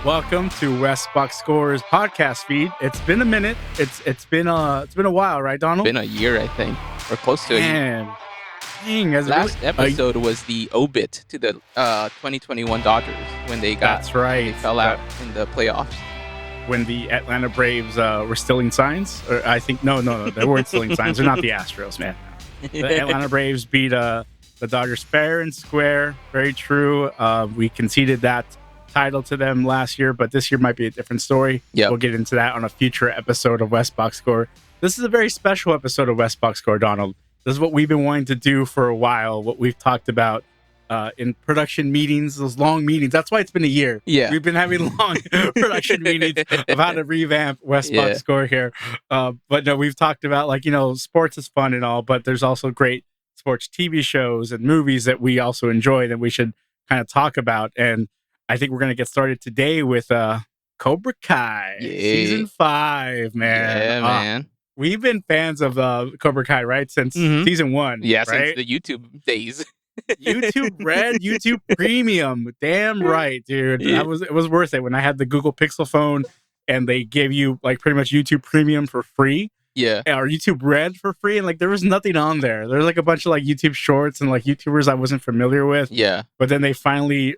Welcome to West Box Scores podcast feed. It's been a minute. It's been a while, right, Donald? Been a year, I think, or close to a year. Man, dang, Last episode was the obit to the 2021 Dodgers when they That's right. when they fell out in the playoffs. When the Atlanta Braves were stealing signs, or I think no, they weren't stealing signs. They're not the Astros, man. The Atlanta Braves beat the Dodgers fair and square. Very true. We conceded that title to them last year, but this year might be a different story. Yep. We'll get into that on a future episode of West Box Score. This is a very special episode of West Box Score, Donald. This is what we've been wanting to do for a while, what we've talked about in production meetings, those long meetings. That's why it's been a year. Yeah. We've been having long production meetings of how to revamp West Box Score here. But no, we've talked about, sports is fun and all, but there's also great sports TV shows and movies that we also enjoy that we should kind of talk about. And I think we're going to get started today with Cobra Kai, season 5, man. Yeah, man. We've been fans of Cobra Kai, right? Since season 1. Yeah, right? Since the YouTube days. YouTube Red, YouTube Premium. Damn right, dude. Yeah. It was worth it when I had the Google Pixel phone and they gave you pretty much YouTube Premium for free. Yeah. Or YouTube Red for free. And there was nothing on there. There's a bunch of YouTube shorts and YouTubers I wasn't familiar with. Yeah. But then they finally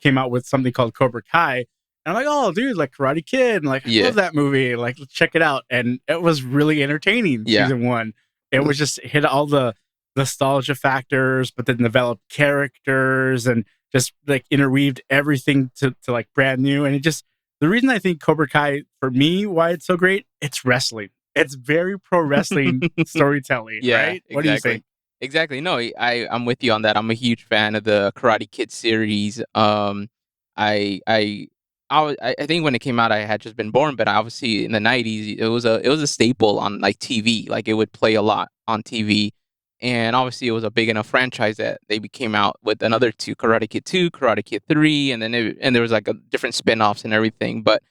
came out with something called Cobra Kai. And I'm like, oh, dude, Karate Kid. And I love that movie. Let's check it out. And it was really entertaining, season 1. It was just hit all the nostalgia factors, but then developed characters and just interweaved everything to brand new. And the reason I think Cobra Kai, for me, why it's so great, it's wrestling. It's very pro wrestling storytelling, right? Exactly. What do you think? Exactly. No, I'm with you on that. I'm a huge fan of the Karate Kid series. I think when it came out, I had just been born, but obviously in the 90s, it was a staple on TV. It would play a lot on TV, and obviously it was a big enough franchise that they came out with another 2, Karate Kid 2, Karate Kid 3, and then there was a different spin-offs and everything. But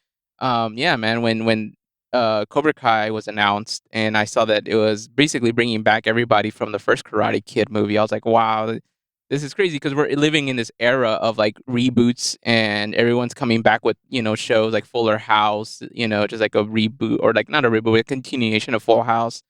yeah, man, when Cobra Kai was announced, and I saw that it was basically bringing back everybody from the first Karate Kid movie. I was like, wow, this is crazy, because we're living in this era of reboots, and everyone's coming back with shows like Fuller House, just a reboot, or not a reboot, a continuation of Full House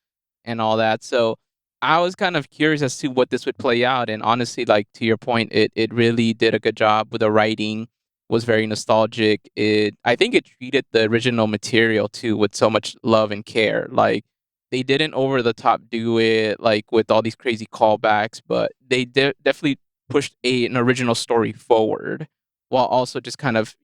and all that. So I was kind of curious as to what this would play out, and honestly, to your point, it really did a good job with the writing. Was very nostalgic. I think it treated the original material too with so much love and care. They didn't over the top do it with all these crazy callbacks, but they definitely pushed an original story forward, while also just kind of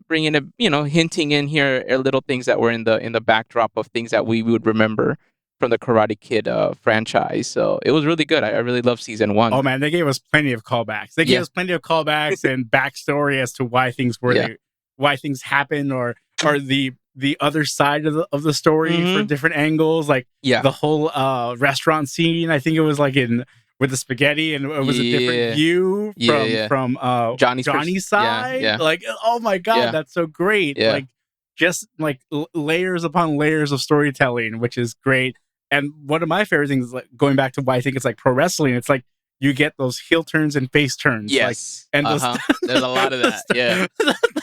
bringing hinting in here little things that were in the backdrop of things that we would remember from the Karate Kid franchise. So it was really good. I really loved season 1. Oh man, they gave us plenty of callbacks. They gave us plenty of callbacks and backstory as to why things were why things happened, or the other side of the story for different angles. The whole restaurant scene. I think it was with the spaghetti, and it was a different view from Johnny's side. Oh my god, that's so great. Just layers upon layers of storytelling, which is great. And one of my favorite things is going back to why I think it's pro wrestling. It's you get those heel turns and face turns. Yes. And there's a lot of that. Yeah.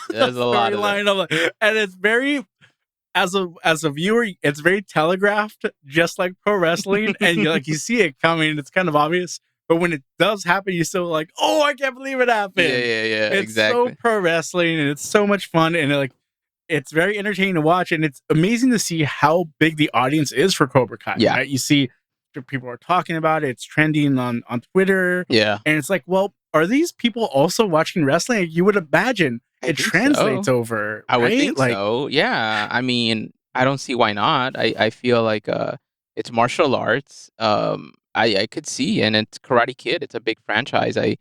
There's a lot of that. And it's very, as a viewer, it's very telegraphed, just like pro wrestling. And you see it coming. It's kind of obvious. But when it does happen, you're still oh, I can't believe it happened. Yeah. It's so pro wrestling, and it's so much fun. And it's very entertaining to watch, and it's amazing to see how big the audience is for Cobra Kai. Yeah. Right? You see people are talking about it. It's trending on Twitter. Yeah. And it's well, are these people also watching wrestling? You would imagine it translates over. I would right? think so. Yeah. I mean, I don't see why not. I feel it's martial arts. I could see, and it's Karate Kid. It's a big franchise. I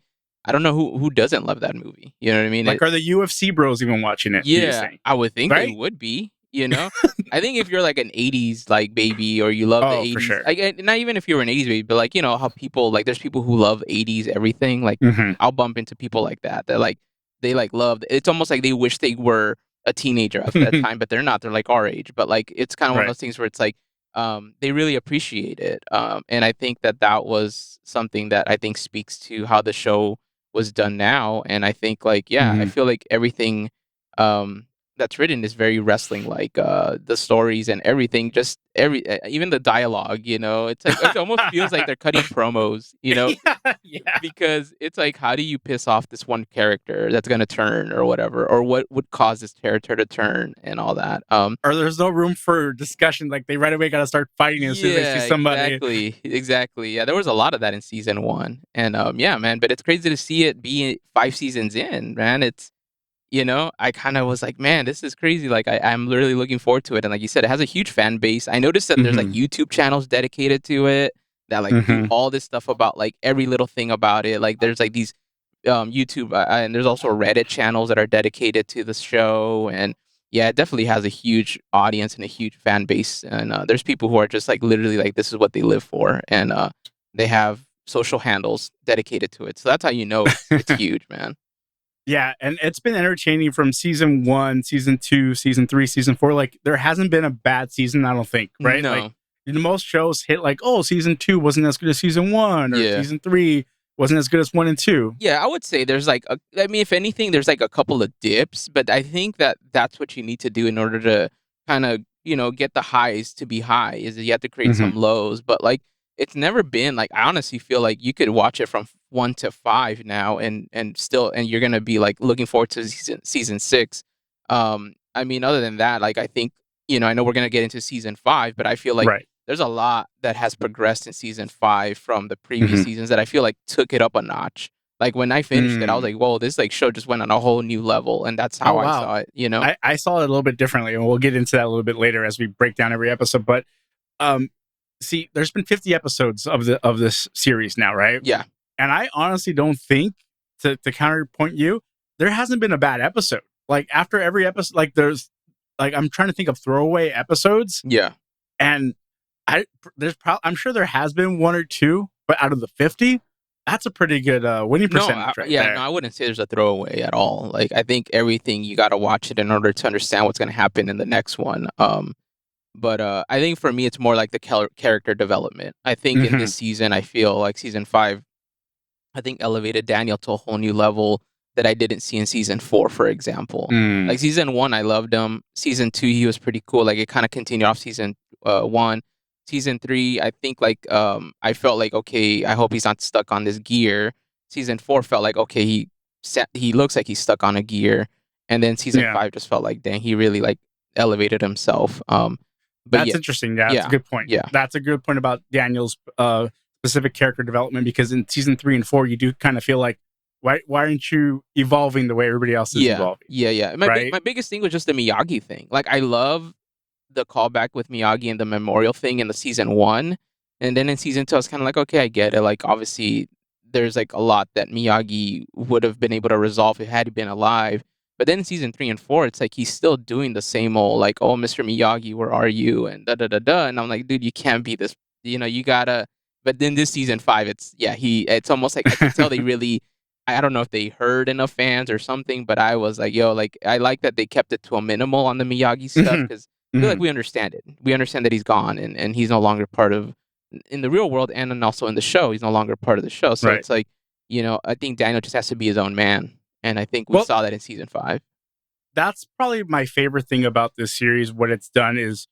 don't know who doesn't love that movie. You know what I mean? Are the UFC bros even watching it? Yeah, I would think they would be. I think if you're an 80s baby, or you love the 80s, for sure. Not even if you're an 80s baby, but how people there's people who love 80s everything. I'll bump into people like that. They're they love. It's almost like they wish they were a teenager at that time, but they're not. They're our age. But it's kind of one of those things where it's they really appreciate it. And I think that was something that I think speaks to how the show was done now. And I think I feel everything that's written is very wrestling like. The stories and everything, just even the dialogue, it's like it almost feels like they're cutting promos, Yeah. because it's like, how do you piss off this one character that's gonna turn or whatever, or what would cause this character to turn and all that. Or there's no room for discussion. Like they right away got to start fighting as soon as they see Yeah, somebody. exactly. Yeah, there was a lot of that in season 1, and yeah, man. But it's crazy to see it be 5 seasons in, man. I kind of was like, man, this is crazy. Like, I'm literally looking forward to it. And like you said, it has a huge fan base. I noticed that there's like Hmm. YouTube channels dedicated to it that like do Hmm. all this stuff about like every little thing about it. Like, there's like these YouTube and there's also Reddit channels that are dedicated to the show. And yeah, it definitely has a huge audience and a huge fan base. And there's people who are just like literally like this is what they live for, and they have social handles dedicated to it. So that's how you know it's huge, man. Yeah, and it's been entertaining from season 1, season 2, season 3, season 4. Like there hasn't been a bad season, I don't think, right? Like No. most shows hit like, oh, season 2 wasn't as good as season 1, or Yeah. season 3 wasn't as good as 1 and 2. Yeah, I would say there's like I mean, if anything, there's like a couple of dips, but I think that that's what you need to do in order to kind of, get the highs to be high, is that you have to create Hmm. some lows. But like, it's never been like, I honestly feel like you could watch it from 1 to 5 now, and you're gonna be like looking forward to season 6. I mean, other than that, like I think, I know we're gonna get into season 5, but I feel like Right. there's a lot that has progressed in season 5 from the previous Hmm. seasons that I feel like took it up a notch. Like when I finished it, I was like, "Whoa, this like show just went on a whole new level," and that's Oh how I wow. saw it. I saw it a little bit differently, and we'll get into that a little bit later as we break down every episode. But um, see, there's been 50 episodes of this series now, right? Yeah, And I honestly don't think, to counterpoint you, there hasn't been a bad episode. Like after every episode, like there's like I'm trying to think of throwaway episodes, yeah. and I'm sure there has been one or two, but out of the 50, that's a pretty good winning No, percentage right yeah, no, there. I wouldn't say there's a throwaway at all. Like I think everything you got to watch it in order to understand what's going to happen in the next one. But I think for me, it's more like the character development. I think in Hmm. this season, I feel like season 5, I think elevated Daniel to a whole new level that I didn't see in season 4, for example. Mm. Like season 1, I loved him. Season 2, he was pretty cool. Like it kind of continued off season 1. Season 3, I think like I felt like, okay, I hope he's not stuck on this gear. Season 4 felt like, okay, he looks like he's stuck on a gear. And then season Yeah. 5 just felt like, dang, he really like elevated himself. But That's yeah, interesting. Yeah, that's a yeah, good point. yeah, That's a good point about Daniel's specific character development, because in season 3 and 4, you do kind of feel like, why aren't you evolving the way everybody else is yeah, evolving? yeah, yeah. Right? My biggest thing was just the Miyagi thing. Like I love the callback with Miyagi and the memorial thing in the season 1, and then in season 2, I was kind of like, okay, I get it. Like obviously, there's like a lot that Miyagi would have been able to resolve if had he been alive. But then in season 3 and 4, it's like he's still doing the same old like, oh, Mr. Miyagi, where are you? And da da da da. And I'm like, dude, you can't be this. You gotta. But then this season 5, it's almost like I can tell they really. I don't know if they heard enough fans or something, but I was like, yo, like I like that they kept it to a minimal on the Miyagi stuff, Mhm. because I feel like Mhm. we understand it. We understand that he's gone, and he's no longer part of in the real world, and then also in the show, he's no longer part of the show. So Right. it's like, I think Daniel just has to be his own man, and I think we Well, saw that in season 5. that's probably my favorite thing about this series. What it's done is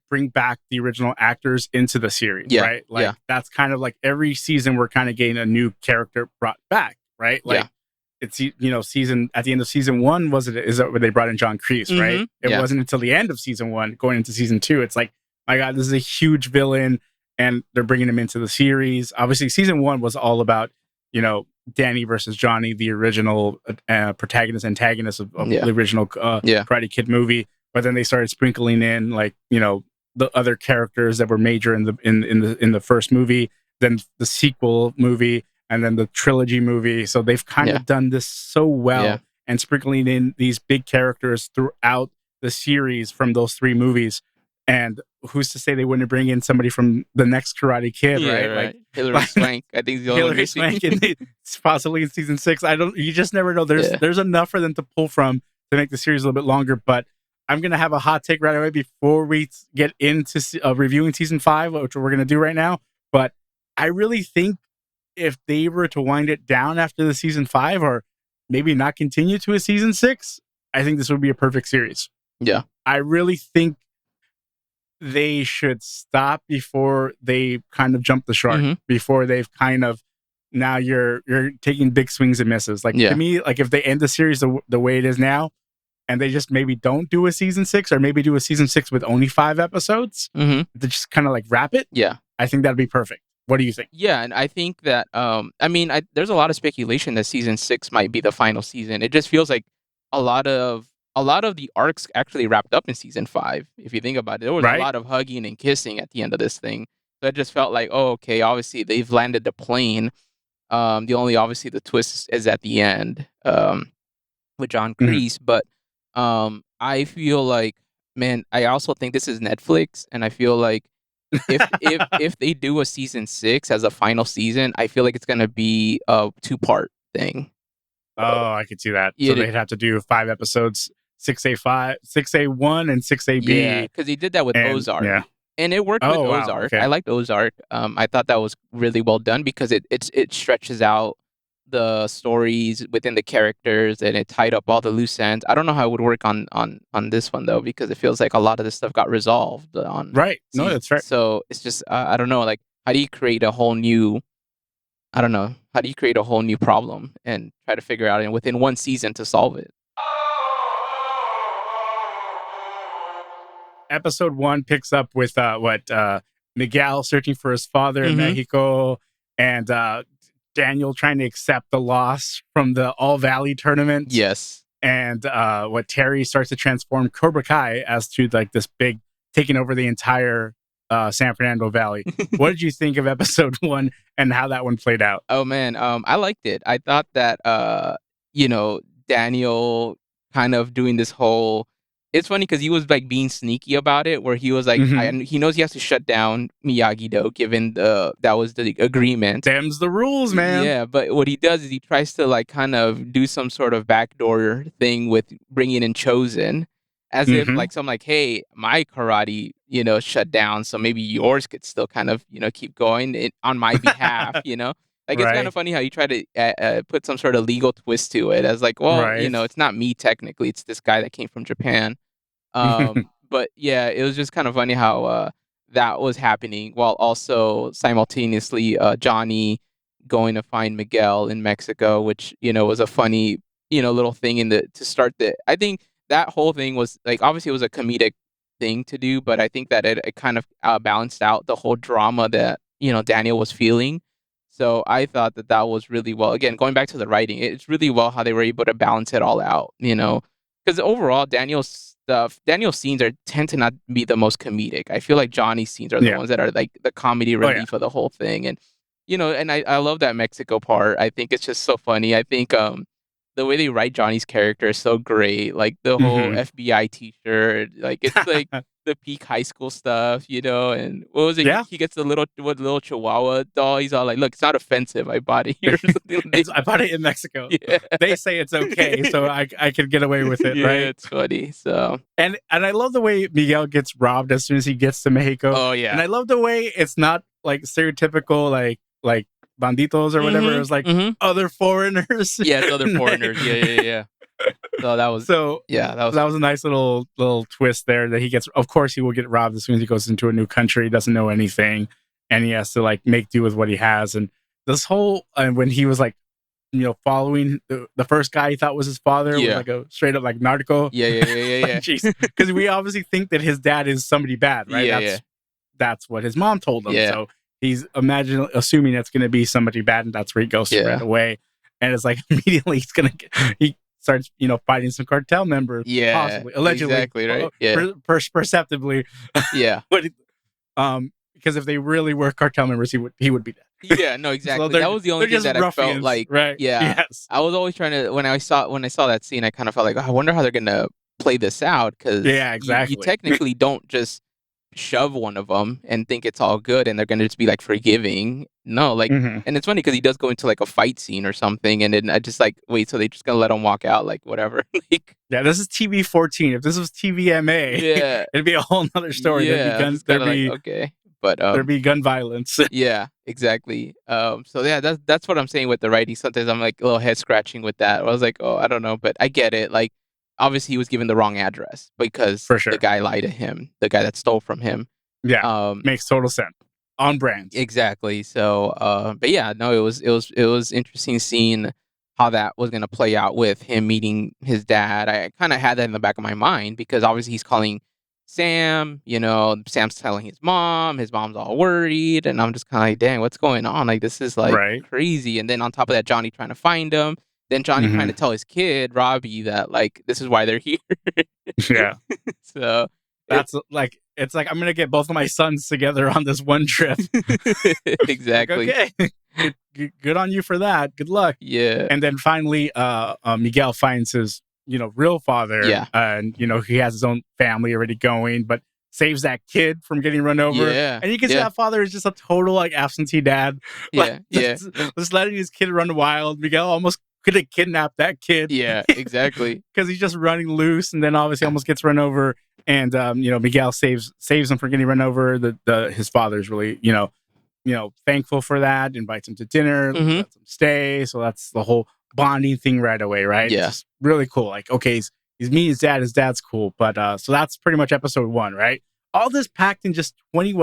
bring back the original actors into the series, Yeah, right? Like yeah, that's kind of like every season we're kind of getting a new character brought back, right? yeah. Like it's season at the end of season 1 is that where they brought in John Kreese, right? It Yeah, wasn't until the end of season 1 going into season 2, it's like, my God, this is a huge villain, and they're bringing him into the series. Obviously, season 1 was all about Danny versus Johnny, the original protagonist antagonist of yeah, the original yeah, Karate Kid movie. But then they started sprinkling in like the other characters that were major in the first movie, then the sequel movie, and then the trilogy movie. So they've kind yeah, of done this so yeah, well, and sprinkling in these big characters throughout the series from those 3 movies. And who's to say they wouldn't bring in somebody from the next Karate Kid, yeah. right? Right. Hilary Swank, I think, is the only one Hillary missing. Swank possibly in season 6. I don't. You just never know. Yeah. There's enough for them to pull from to make the series a little bit longer. But I'm gonna have a hot take right away before we get into reviewing season 5, which we're gonna do right now. But I really think if they were to wind it down after the season 5, or maybe not continue to a season 6, I think this would be a perfect series. Yeah. I really think they should stop before they kind of jump the shark, before they've kind of, now you're taking big swings and misses. Like, to me, like, if they end the series the way it is now, and they just maybe don't do a season 6, or maybe do a season 6 with only 5 episodes, to just kind of like wrap it. Yeah. I think that'd be perfect. What do you think? Yeah, and I think that I mean, there's a lot of speculation that season 6 might be the final season. It just feels like a lot of the arcs actually wrapped up in season 5. If you think about it, there was a lot of hugging and kissing at the end of this thing. So it just felt like, oh, okay, obviously they've landed the plane. Obviously the twist is at the end with John Kreese, but I feel like, man, I also think this is Netflix, and I feel like if they do a season 6 as a final season, I feel like it's gonna be a 2-part thing. Oh, I could see that. So they'd have to do 5 episodes, 6A5, 6A1, and 6AB. Yeah, because he did that with Ozark. Yeah. And it worked with Ozark. Okay. I liked Ozark. I thought that was really well done because it stretches out the stories within the characters, and it tied up all the loose ends. I don't know how it would work on this one though, because it feels like a lot of this stuff got resolved on. Right. No, that's right. So it's just I don't know. Like, how do you create a whole new? I don't know. How do you create a whole new problem and try to figure out within one season to solve it? Episode 1 picks up with Miguel searching for his father in Mexico, and Daniel trying to accept the loss from the All Valley tournament. Yes. And Terry starts to transform Cobra Kai as to like this big, taking over the entire San Fernando Valley. What did you think of episode 1 and how that one played out? Oh man, I liked it. I thought that Daniel kind of doing this whole. It's funny because he was like being sneaky about it, where he was like, he knows he has to shut down Miyagi-Do, given that was the agreement. Them's the rules, man. Yeah, but what he does is he tries to like kind of do some sort of backdoor thing with bringing in Chosen, as if like hey, my karate, shut down, so maybe yours could still kind of keep going on my behalf, Like, it's kind of funny how you try to put some sort of legal twist to it, as like, well, it's not me technically, it's this guy that came from Japan. But yeah, it was just kind of funny how that was happening, while also simultaneously Johnny going to find Miguel in Mexico, which was a funny little thing to start the. I think that whole thing was like, obviously it was a comedic thing to do, but I think that it kind of balanced out the whole drama that Daniel was feeling. So I thought that was really well. Again, going back to the writing, it's really well how they were able to balance it all out. Because overall, Daniel's scenes tend to not be the most comedic. I feel like Johnny's scenes are the ones that are like the comedy relief of the whole thing. And and I love that Mexico part. I think it's just so funny. I think the way they write Johnny's character is so great. Like the whole FBI T-shirt, like it's like the peak high school stuff, and what was it? Yeah. He gets the little Chihuahua doll. He's all like, "Look, it's not offensive. I bought it here." I bought it in Mexico. Yeah. They say it's okay, so I could get away with it, right? It's funny. So and I love the way Miguel gets robbed as soon as he gets to Mexico. Oh yeah, and I love the way it's not like stereotypical like banditos or whatever. It was like other foreigners. Yeah, it's other foreigners. Yeah. So that was that was a nice little twist there, that he gets. Of course, he will get robbed as soon as he goes into a new country. He doesn't know anything, and he has to like make do with what he has. And this whole when he was like, following the first guy he thought was his father, was like a straight up like narco. Yeah. Jeez, because we obviously think that his dad is somebody bad, right? That's what his mom told him. Yeah. So he's assuming that's going to be somebody bad, and that's where he goes right away. And it's like immediately he starts, fighting some cartel members. Yeah, possibly, allegedly, exactly, right? Perceptibly. Yeah. But because if they really were cartel members, he would be dead. Yeah, no, exactly. So that was the only thing that I felt like. Right. Yeah. Yes. I was always trying to when I saw that scene, I kind of felt like, I wonder how they're gonna play this out, because exactly. You technically don't just shove one of them and think it's all good and they're gonna just be like forgiving. No, like, and it's funny because he does go into like a fight scene or something, and then I just like, wait, so they just gonna let him walk out, like whatever. Like, yeah, this is TV 14. If this was TVMA, it'd be a whole nother story. Yeah, okay, but there'd be gun violence. Yeah, exactly. So yeah, that's what I'm saying with the writing. Sometimes I'm like a little head scratching with that. I was like, oh, I don't know, but I get it. Like, obviously he was given the wrong address because For sure. the guy lied to him, the guy that stole from him. Yeah, makes total sense. On brand. Exactly. So, but yeah, no, it was interesting seeing how that was gonna play out with him meeting his dad. I kind of had that in the back of my mind because obviously he's calling Sam. Sam's telling his mom's all worried, and I'm just kind of like, dang, what's going on? Like, this is like crazy. And then on top of that, Johnny trying to find him. Then Johnny trying to tell his kid Robbie that like this is why they're here. Yeah. So that's like it's like I'm gonna get both of my sons together on this one trip. Exactly. Like, okay, good on you for that. Good luck. Yeah. And then finally, Miguel finds his real father. Yeah. And he has his own family already going, but saves that kid from getting run over. Yeah. And you can see that father is just a total like absentee dad. Yeah. Like, just letting his kid run wild. Miguel almost could have kidnapped that kid. Yeah, exactly. Because he's just running loose, and then obviously almost gets run over. And Miguel saves him from getting run over. His father's really thankful for that. Invites him to dinner, lets him stay. So that's the whole bonding thing right away, right? Yeah, just really cool. Like, okay, he's meeting his dad. His dad's cool, but so that's pretty much episode 1, right? All this packed in just 20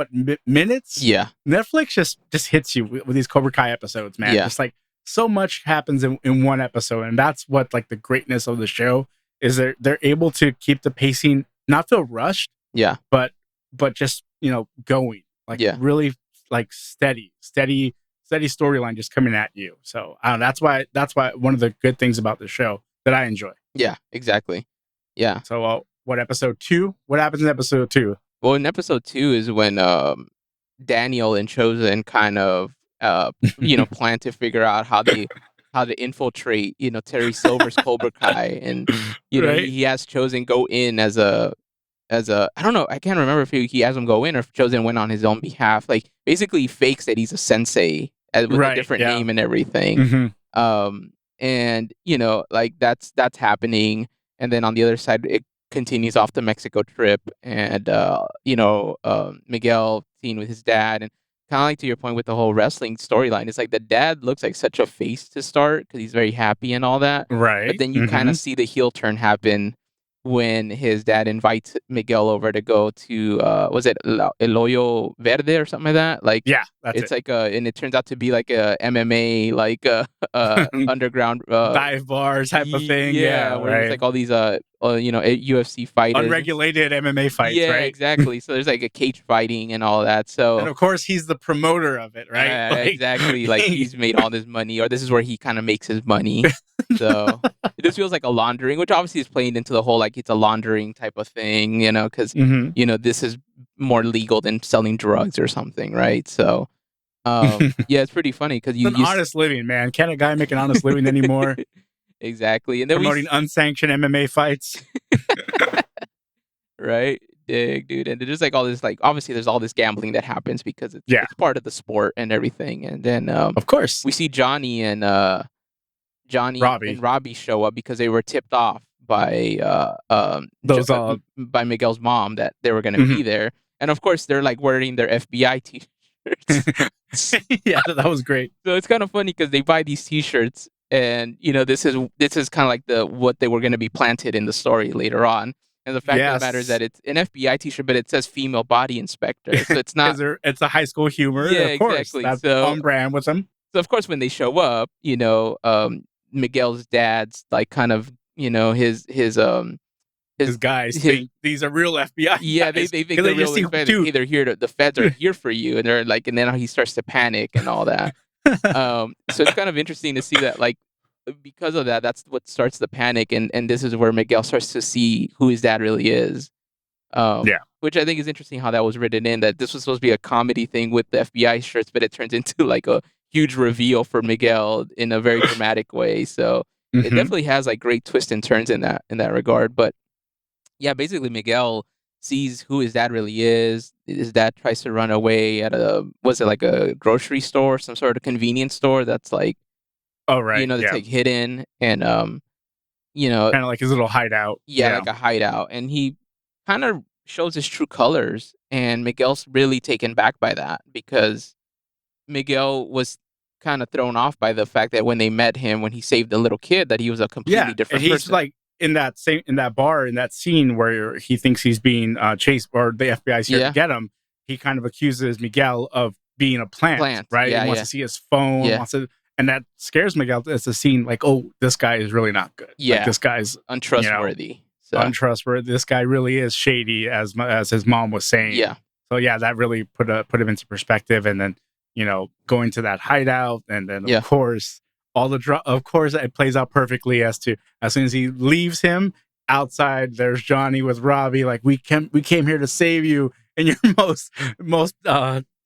minutes. Yeah, Netflix just hits you with these Cobra Kai episodes, man. Yeah. Just like so much happens in one episode, and that's what like the greatness of the show is. They're able to keep the pacing, not feel rushed. Yeah, but just going like really like steady storyline just coming at you. So I don't know, that's why one of the good things about the show that I enjoy. Yeah, exactly. Yeah. So what episode 2? What happens in episode 2? Well, in episode 2 is when Daniel and Chosen kind of plan to figure out how to infiltrate Terry Silver's Cobra Kai, and right? he has Chosen go in as a I don't know, I can't remember if he has him go in or if Chosen went on his own behalf. Like basically he fakes that he's a sensei with a different name and everything. And like that's happening, and then on the other side it continues off the Mexico trip, and Miguel seen with his dad, and kind of like to your point with the whole wrestling storyline, it's like the dad looks like such a face to start because he's very happy and all that, right? But then you kind of see the heel turn happen when his dad invites Miguel over to go to was it El Hoyo Verde or something like that? Like, yeah, that's it's like and it turns out to be like a MMA like underground dive bars type of thing. Yeah, where there's like all these UFC fighters, unregulated MMA fights. Yeah, right? Exactly. So there's like a cage fighting and all that. So and of course he's the promoter of it, right? Exactly. Like he's made all this money, or this is where he kind of makes his money. So this feels like a laundering, which obviously is playing into the whole like it's a laundering type of thing, because this is more legal than selling drugs or something, right? So yeah, it's pretty funny because you honest living, man. Can a guy make an honest living anymore? Exactly. And then promoting unsanctioned MMA fights. Right? Dig, dude. And there's like all this, like, obviously there's all this gambling that happens because it's part of the sport and everything. And then of course we see Johnny and Robbie show up because they were tipped off by by Miguel's mom that they were going to be there. And of course they're like wearing their FBI t-shirts. Yeah, that was great. So it's kind of funny because they buy these t-shirts, and this is kind of like what they were going to be planted in the story later on. And the fact of the matter is that it's an FBI t-shirt, but it says female body inspector. So it's not. It's a high school humor. Yeah, of course. Exactly. That's so on brand with them. So of course when they show up, Miguel's dad's like kind of his guys think these are real FBI. Yeah, guys. they think they're real FBI. They're here. The feds are here for you, and they're like, and then he starts to panic and all that. So it's kind of interesting to see that, like, because of that, that's what starts the panic, and this is where Miguel starts to see who his dad really is. Which I think is interesting how that was written in, that this was supposed to be a comedy thing with the FBI shirts, but it turns into like a huge reveal for Miguel in a very dramatic way. So it definitely has like great twists and turns in that regard. But yeah, basically Miguel sees who his dad really is. His dad tries to run away at was it like a grocery store, some sort of convenience store that's like, that's like hidden, and kind of like his little hideout. Yeah, like a hideout, and he kind of shows his true colors, and Miguel's really taken back by that because Miguel was kind of thrown off by the fact that when they met him, when he saved the little kid, that he was a completely different he's person. Like in that bar, in that scene where he thinks he's being chased, or the FBI's here to get him, he kind of accuses Miguel of being a plant. Right? Yeah, he wants to see his phone, and that scares Miguel. It's a scene like, oh, this guy is really not good. Yeah. Like, this guy's untrustworthy. Untrustworthy. This guy really is shady, as his mom was saying. Yeah. So yeah, that really put him into perspective. And then, going to that hideout, and then of course of course it plays out perfectly as soon as he leaves him outside, there's Johnny with Robbie, like, we came here to save you in your most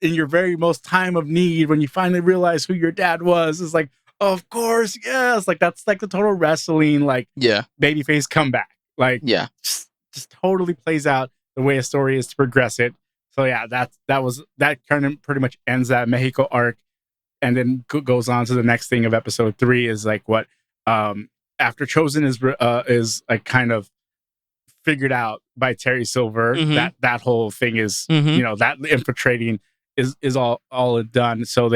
in your very most time of need, when you finally realize who your dad was. It's like, of course, yes. Like, that's like the total wrestling, like, babyface comeback. Like, just totally plays out the way a story is to progress it. So yeah, that kind of pretty much ends that Mexico arc, and then goes on to the next thing of episode 3 is like what after Chosen is like kind of figured out by Terry Silver, that whole thing is that infiltrating is all done. So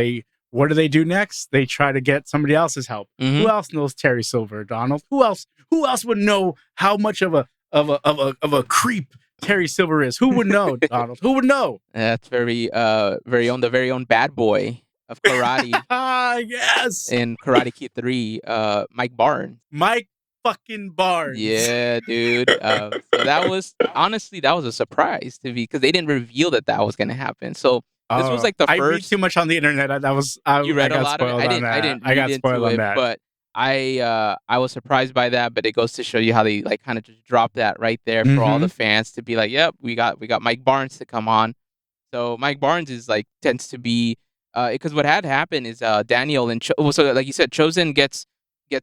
what do they do next? They try to get somebody else's help. Who else knows Terry Silver, Donald? Who else would know how much of a creep Terry Silver is? Who would know, Donald? Who would know? That's the very own bad boy of karate. Yes. In Karate Kid 3, Mike Barnes. Mike fucking Barnes. Yeah, dude. So that was a surprise to me, because they didn't reveal that was going to happen. So this was like the first. I read too much on the internet. You read a lot of it. I didn't. I got spoiled on that. But I was surprised by that. But it goes to show you how they like kind of just dropped that right there for all the fans to be like, yep, we got Mike Barnes to come on. So Mike Barnes is like tends to be because what had happened is Daniel and so like you said, Chosen gets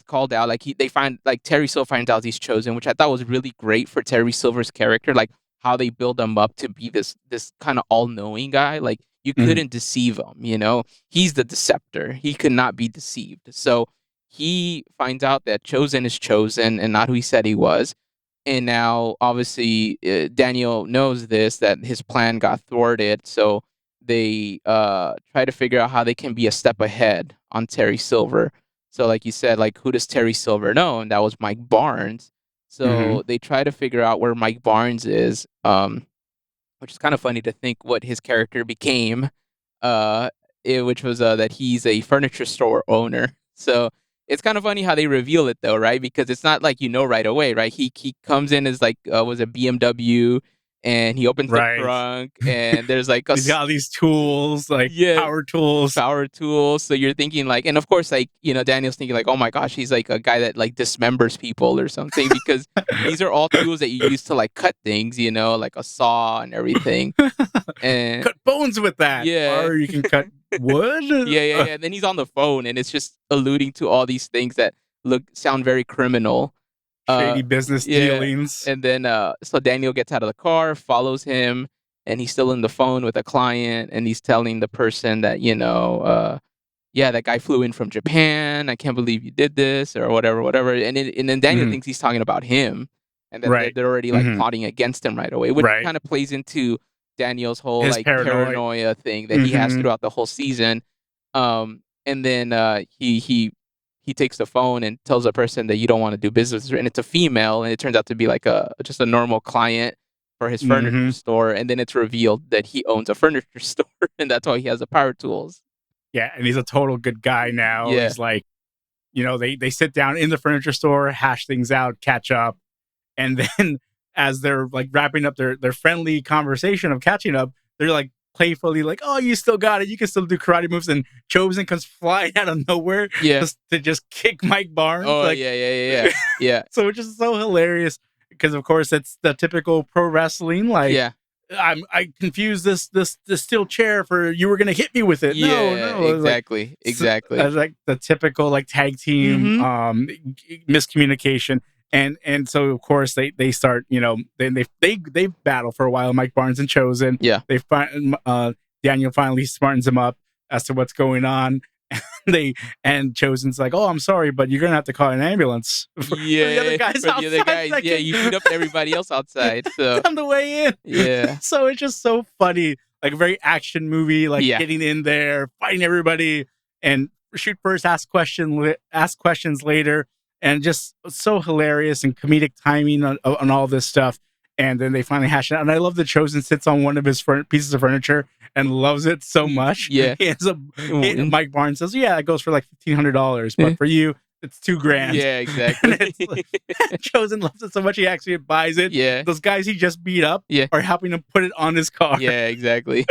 called out. Like they find, like, Terry Silver finds out he's chosen, which I thought was really great for Terry Silver's character, like how they build him up to be this kind of all-knowing guy. Like, you couldn't deceive him, he's the deceptor. He could not be deceived. So he finds out that Chosen is chosen and not who he said he was. And now, obviously, Daniel knows that his plan got thwarted. So they try to figure out how they can be a step ahead on Terry Silver. So, like you said, like, who does Terry Silver know? And that was Mike Barnes. So they try to figure out where Mike Barnes is, which is kind of funny to think what his character became, which was that he's a furniture store owner. So it's kind of funny how they reveal it, though, right? Because it's not like right away, right? He comes in as, like, was a BMW, and he opens the trunk, and there's like he's got all these tools, like power tools. So you're thinking, like, and of course, like, Daniel's thinking, like, oh my gosh, he's like a guy that, like, dismembers people or something, because these are all tools that you use to, like, cut things, like a saw and everything. And cut bones with that. Yeah. Or you can cut wood. Yeah. And then he's on the phone, and it's just alluding to all these things that sound very criminal. Shady business dealings. And then so Daniel gets out of the car, follows him, and he's still on the phone with a client, and he's telling the person that, that guy flew in from Japan. I can't believe you did this, or whatever. And then Daniel thinks he's talking about him, and then they're already, like, plotting against him right away, which kind of plays into Daniel's whole his, like, paranoia thing that he has throughout the whole season. And then he takes the phone and tells a person that you don't want to do business, and it's a female, and it turns out to be like just a normal client for his furniture store, and then it's revealed that he owns a furniture store, and that's why he has the power tools. Yeah, and he's a total good guy now. Yeah. He's like, they sit down in the furniture store, hash things out, catch up, and then as they're, like, wrapping up their friendly conversation of catching up, they're like playfully like, oh, you still got it, you can still do karate moves, and Chosen comes flying out of nowhere to just kick Mike Barnes. Oh, like, yeah. So which is so hilarious, because of course it's the typical pro wrestling, like, I confused this steel chair for you were gonna hit me with it. No, exactly. It's like the typical, like, tag team miscommunication. And so of course they start, they battle for a while, Mike Barnes and Chosen. Yeah. They find Daniel finally smartens him up as to what's going on. And Chosen's like, oh, I'm sorry, but you're gonna have to call an ambulance for the other guys outside. You beat up everybody else outside. So on the way in. Yeah. So it's just so funny, like a very action movie, like getting in there, fighting everybody, and shoot first, ask questions later. and just so hilarious and comedic timing on all this stuff. And then they finally hash it out. And I love that Chosen sits on one of his pieces of furniture and loves it so much. Yeah. He ends up, Mike Barnes says, yeah, it goes for like $1,500, but for you, it's $2,000. Yeah, exactly. Chosen loves it so much he actually buys it. Yeah. Those guys he just beat up are helping him put it on his car. Yeah, exactly.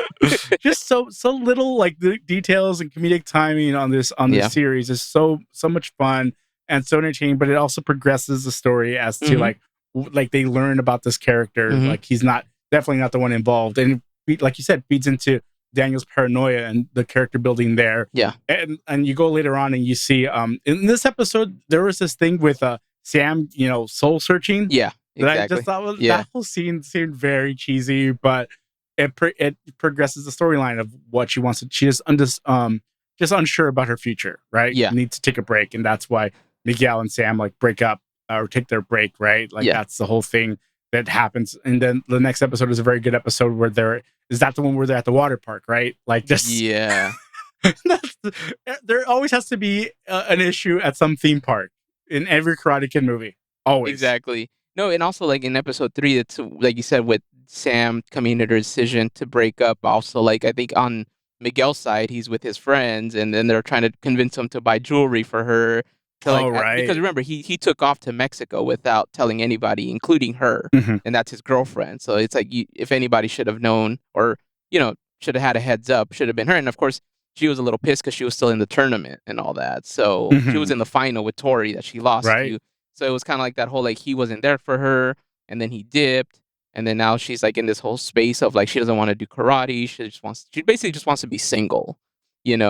Just so little like the details and comedic timing on this series is so much fun and so entertaining, but it also progresses the story as to like they learn about this character. Like he's definitely not the one involved, and like you said, feeds into Daniel's paranoia and the character building there. Yeah. And you go later on and you see in this episode there was this thing with Sam, soul searching. Yeah. Exactly. That I just thought that whole scene seemed very cheesy, but it progresses the storyline of what she wants to. She is just unsure about her future, right? Yeah. Needs to take a break, and that's why Miguel and Sam like break up or take their break, right? Like that's the whole thing that happens. And then the next episode is a very good episode where they're the one where they're at the water park, right? Like just there always has to be an issue at some theme park in every Karate Kid movie. Always. Exactly. No, and also like in episode 3, it's like you said with Sam coming to the decision to break up. Also, like I think on Miguel's side, he's with his friends, and then they're trying to convince him to buy jewelry for her. Because remember, he took off to Mexico without telling anybody, including her, and that's his girlfriend. So it's like if anybody should have known, or should have had a heads up, should have been her. And of course, she was a little pissed because she was still in the tournament and all that. So she was in the final with Tori that she lost to. So it was kind of like that whole like he wasn't there for her, and then he dipped, and then now she's like in this whole space of like she doesn't want to do karate. She basically just wants to be single.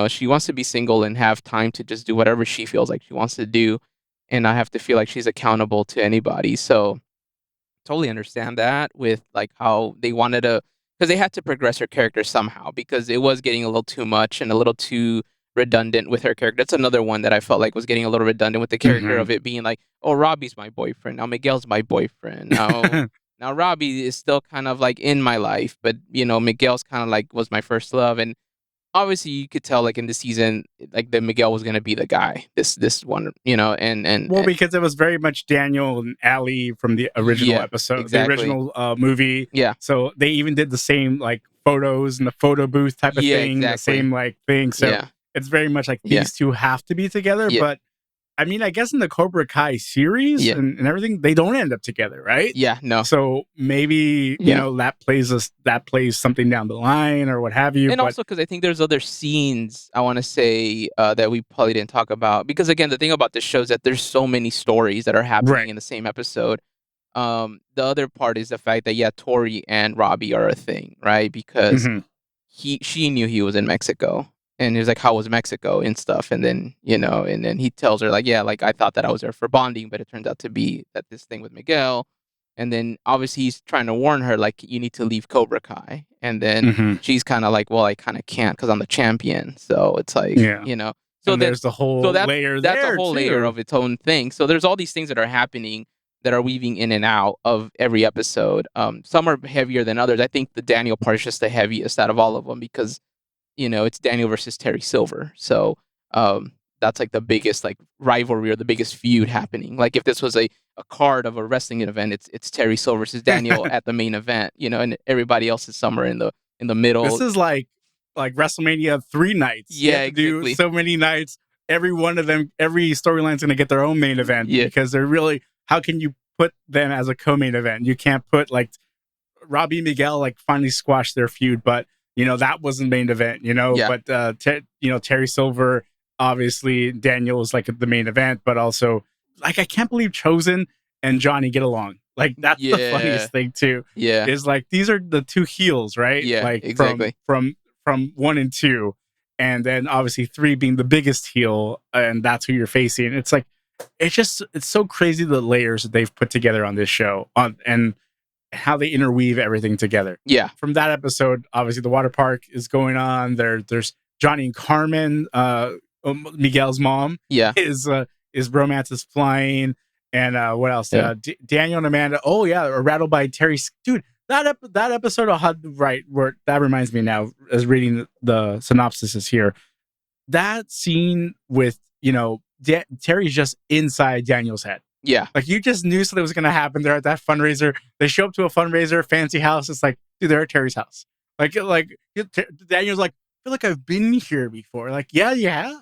She wants to be single and have time to just do whatever she feels like she wants to do, and not have to feel like she's accountable to anybody. So totally understand that with like how they wanted to, because they had to progress her character somehow, because it was getting a little too much and a little too redundant with her character. That's another one that I felt like was getting a little redundant with the character of it being like, oh, Robbie's my boyfriend. Now Miguel's my boyfriend. Now Robbie is still kind of like in my life, but Miguel's kind of like was my first love. And obviously you could tell like in the season, like that Miguel was going to be the guy, this one, because it was very much Daniel and Allie from the original episode, the original movie. Yeah. So they even did the same like photos in the photo booth type of thing, the same like thing. So it's very much like these two have to be together. But I mean, I guess in the Cobra Kai series and everything, they don't end up together, right? Yeah, no. So maybe, that plays something down the line or what have you. And also because I think there's other scenes, I want to say, that we probably didn't talk about. Because again, the thing about this show is that there's so many stories that are happening in the same episode. The other part is the fact that, Tori and Robbie are a thing, right? Because she knew he was in Mexico. And he was like, how was Mexico and stuff? And then, and then he tells her like, like I thought that I was there for bonding, but it turns out to be that this thing with Miguel. And then obviously he's trying to warn her, like, you need to leave Cobra Kai. And then she's kind of like, well, I kind of can't because I'm the champion. So it's like, So there's the whole layer there. That's a whole layer of its own thing. So there's all these things that are happening that are weaving in and out of every episode. Some are heavier than others. I think the Daniel part is just the heaviest out of all of them because it's Daniel versus Terry Silver. So that's like the biggest like rivalry or the biggest feud happening. Like if this was a card of a wrestling event, it's Terry Silver versus Daniel at the main event, and everybody else is somewhere in the middle. This is like WrestleMania 3 nights. Yeah, exactly. Do so many nights. Every one of them, every storyline's going to get their own main event because they're really, how can you put them as a co-main event? You can't put like Robbie and Miguel like finally squashed their feud, but that wasn't main event, but, Terry Silver, obviously Daniel is like the main event, but also like, I can't believe Chosen and Johnny get along. Like that's the funniest thing too. Yeah. Is like, these are the two heels, right? Yeah, like exactly. From 1 and 2. And then obviously 3 being the biggest heel. And that's who you're facing. It's like, it's so crazy the layers that they've put together on this show and how they interweave everything together. Yeah. From that episode, obviously the water park is going on. There's Johnny and Carmen, Miguel's mom. Yeah. His romance is flying. And what else? Daniel and Amanda. Oh yeah, rattled by Terry. Dude, that episode of where that reminds me now as reading the synopsis is here. That scene with Terry's just inside Daniel's head. Yeah. Like, you just knew something was going to happen there at that fundraiser. They show up to a fundraiser, fancy house. It's like, dude, they're at Terry's house. Like Daniel's like, I feel like I've been here before. Like, yeah, you have.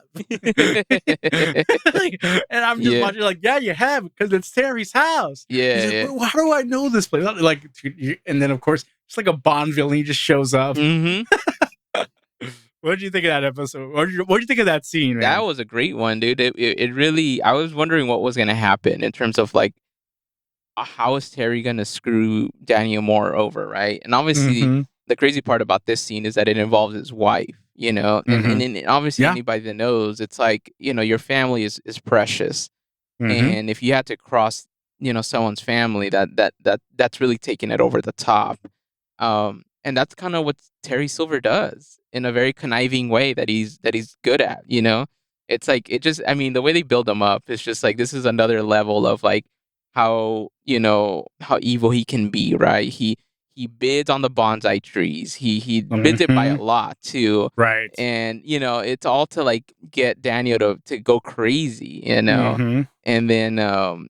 Like, and I'm just watching, like, yeah, you have, because it's Terry's house. Yeah. He's like, well, how do I know this place? Like, and then of course, it's like a Bond villain. He just shows up. What did you think of that episode? What did you think of that scene, man? That was a great one, dude. It really, I was wondering what was going to happen in terms of like, how is Terry going to screw Daniel Moore over, right? And obviously, the crazy part about this scene is that it involves his wife, you know? And obviously, anybody that knows, it's like, you know, your family is precious. And if you had to cross, you know, someone's family, that's really taking it over the top. And that's kind of what Terry Silver does in a very conniving way that he's good at, you know? It's like, I mean, the way they build him up, it's just like, this is another level of like how, you know, how evil he can be, right? He bids on the bonsai trees. He bids it by a lot too. Right. And, you know, it's all to like get Daniel to go crazy, you know? And then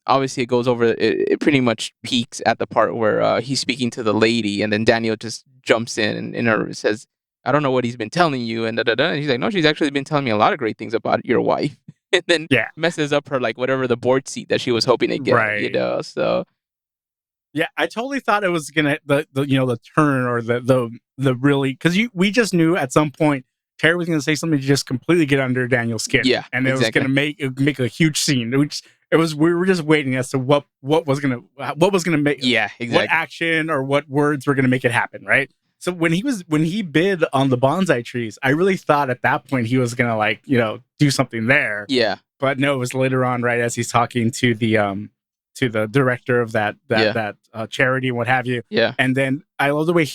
obviously it goes over, it pretty much peaks at the part where he's speaking to the lady, and then Daniel just jumps in and says, I don't know what he's been telling you, and da-da-da. And he's like, no, she's actually been telling me a lot of great things about your wife. And then messes up her, like, whatever the board seat that she was hoping to get, you know? So... Yeah, I totally thought it was gonna the turn or the really, because we just knew at some point Terry was gonna say something to just completely get under Daniel's skin. Yeah, and it was gonna make a huge scene. We were just waiting as to what was gonna make what action or what words were gonna make it happen, right? So when he bid on the bonsai trees, I really thought at that point he was gonna, like, you know, do something there. Yeah, but no, it was later on, right, as he's talking to the director of that charity and what have you. Yeah. And then I love the way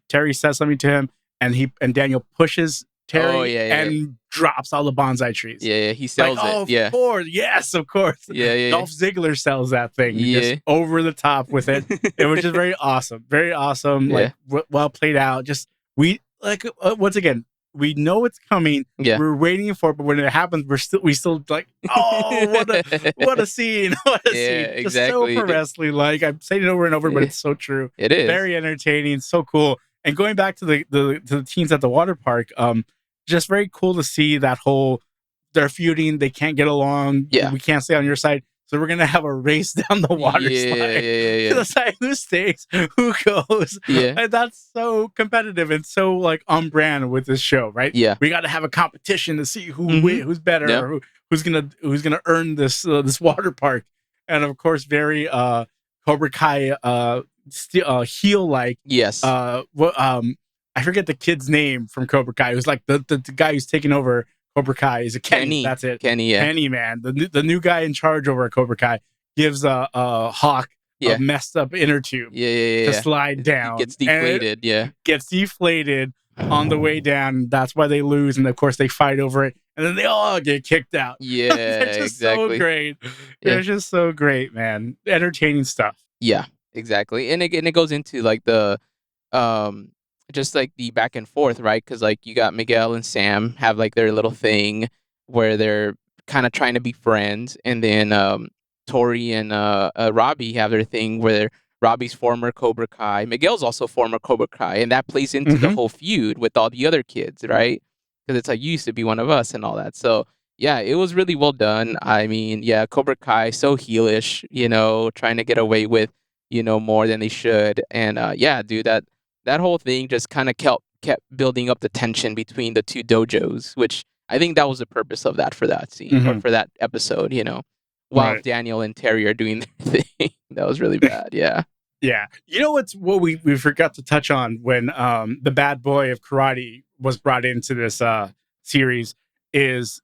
Terry says something to him, and Daniel pushes Terry and drops all the bonsai trees. Yeah, he sells it. Of course. Yes, of course. Yeah. Dolph Ziggler sells that thing. Just over the top with it. It was just very awesome. Very awesome. Like, well played out. Just, once again, we know it's coming. Yeah. We're waiting for it, but when it happens, we still like, oh, what a scene. What a scene. Just so pro wrestling. Like, I'm saying it over and over, but it's so true. It is. Very entertaining, so cool. And going back to the teens at the water park, just very cool to see that whole, they're feuding, they can't get along. Yeah. We can't stay on your side. So we're gonna have a race down the water slide. To decide who stays, who goes. Yeah. And that's so competitive and so, like, on brand with this show, right? Yeah. We got to have a competition to see who's better, or who's gonna earn this water park. And of course, very Cobra Kai heel like. Yes. I forget the kid's name from Cobra Kai. It was like the guy who's taking over Cobra Kai. Is it Kenny? That's it. Kenny, yeah. Kenny, man. The new guy in charge over at Cobra Kai gives a Hawk a messed up inner tube to slide down. Gets deflated, Gets deflated on the way down. That's why they lose. And of course they fight over it. And then they all get kicked out. Yeah, It's just so great. Yeah. It's just so great, man. Entertaining stuff. Yeah, exactly. And it goes into like the just like the back and forth, right? Because like you got Miguel and Sam have like their little thing where they're kind of trying to be friends, and then Tori and Robbie have their thing where Robbie's former Cobra Kai, Miguel's also former Cobra Kai, and that plays into the whole feud with all the other kids, right? Because it's like, you used to be one of us and all that. So yeah, it was really well done. I mean, yeah, Cobra Kai so heelish, you know, trying to get away with, you know, more than they should, and yeah, dude, that whole thing just kind of kept building up the tension between the two dojos, which I think that was the purpose of that for that scene or for that episode, you know, while Daniel and Terry are doing their thing. That was really bad. Yeah. Yeah. You know what we forgot to touch on when the bad boy of karate was brought into this series is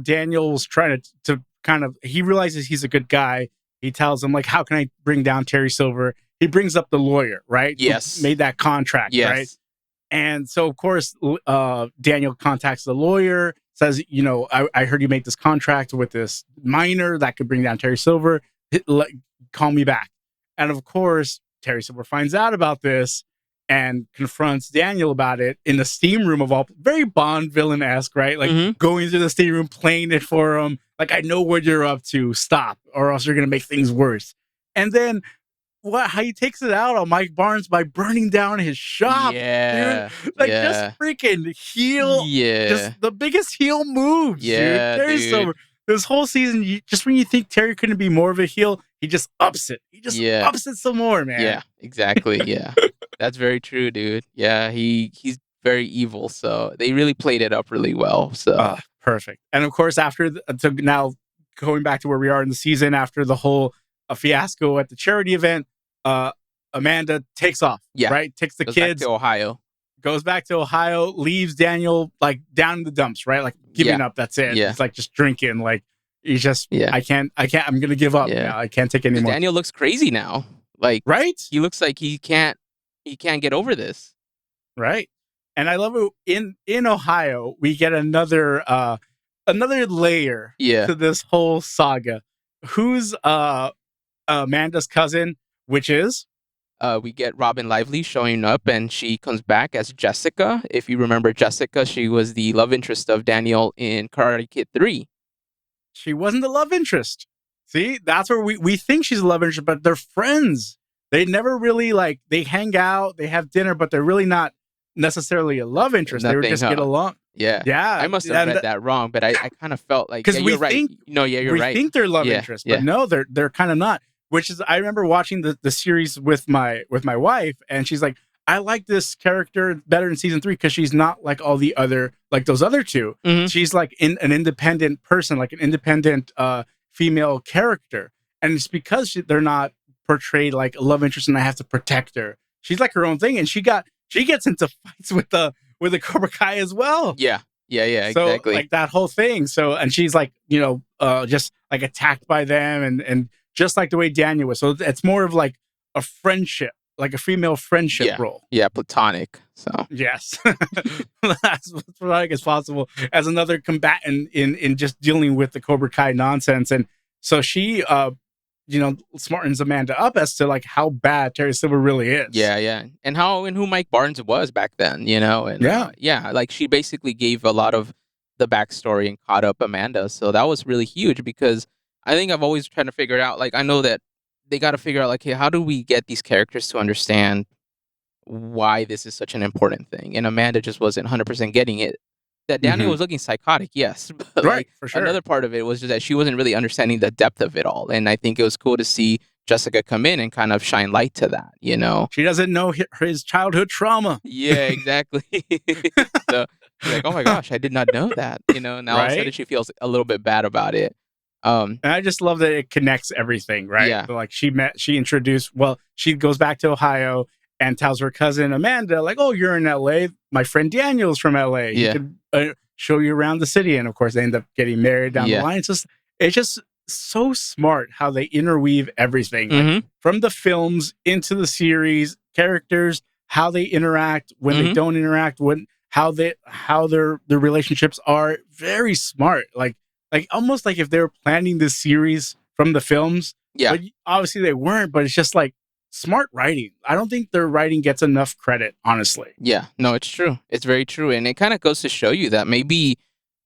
Daniel's trying to kind of, he realizes he's a good guy. He tells him, like, how can I bring down Terry Silver? He brings up the lawyer, right? Yes. Who made that contract, right? And so, of course, Daniel contacts the lawyer, says, I heard you make this contract with this minor that could bring down Terry Silver. Call me back. And of course, Terry Silver finds out about this, and confronts Daniel about it in the steam room of all, very Bond villain-esque, right? Like going to the steam room, playing it for him. Like, I know what you're up to. Stop, or else you're gonna make things worse. And then how he takes it out on Mike Barnes by burning down his shop, dude. Like, just freaking heel. Just the biggest heel moves, dude. Terry's so, this whole season, just when you think Terry couldn't be more of a heel, he just ups it. He just ups it some more, man. Yeah, exactly. Yeah. That's very true, dude. Yeah, he's very evil, so they really played it up really well. So perfect. And of course, after so now going back to where we are in the season, after the whole fiasco at the charity event, Amanda takes off. Yeah, right. Takes the kids back to Ohio. Goes back to Ohio. Leaves Daniel like down in the dumps. Right, like giving up. That's it. Yeah. He's like just drinking. Like he's just. Yeah. I can't. I'm gonna give up. Yeah. I can't take any more. Daniel looks crazy now. Like he looks like he can't get over this. Right. And I love it in Ohio, we get another layer to this whole saga. Who's Amanda's cousin, which is? We get Robin Lively showing up, and she comes back as Jessica. If you remember Jessica, she was the love interest of Daniel in Karate Kid 3. She wasn't the love interest. See, that's where we think she's a love interest, but they're friends. They never really, like, they hang out, they have dinner, but they're really not necessarily a love interest. They would just get along. Yeah. I must have read that wrong, but I kind of felt like, because you're right. We think they're love interest, but no, they're kind of not. Which is, I remember watching the series with my wife, and she's like, I like this character better in season 3 because she's not like all the other, like those other two. She's like an independent person, like an independent female character. And it's because they're not portrayed like a love interest and I have to protect her. She's like her own thing, and she gets into fights with the Cobra Kai as well. Yeah, so, exactly. Like that whole thing. So, and she's like, just like attacked by them and just like the way Daniel was. So it's more of like a friendship, like a female friendship role. Yeah, platonic. So yes, that's platonic as possible as another combatant in just dealing with the Cobra Kai nonsense. And so she, smartens Amanda up as to like how bad Terry Silver really is. Yeah, and who Mike Barnes was back then, and like she basically gave a lot of the backstory and caught up Amanda. So that was really huge because I think I've always tried to figure it out. Like I know that they got to figure out like, hey, how do we get these characters to understand why this is such an important thing? And Amanda just wasn't 100% getting it. That Daniel was looking psychotic, yes. But right, for sure. Another part of it was just that she wasn't really understanding the depth of it all. And I think it was cool to see Jessica come in and kind of shine light to that, She doesn't know his childhood trauma. Yeah, exactly. So she's like, oh my gosh, I did not know that. Now all of a sudden she feels a little bit bad about it. And I just love that it connects everything, right? Yeah. So like she goes back to Ohio and tells her cousin Amanda, like, oh, you're in LA. My friend Daniel's from LA. He could show you around the city. And of course, they end up getting married down the line. It's just so smart how they interweave everything like, from the films into the series, characters, how they interact, when they don't interact, how their relationships are. Very smart. Like almost like if they were planning this series from the films. Yeah. But obviously they weren't, but it's just like smart writing. I don't think their writing gets enough credit, honestly. Yeah, no, it's true. It's very true. And it kind of goes to show you that maybe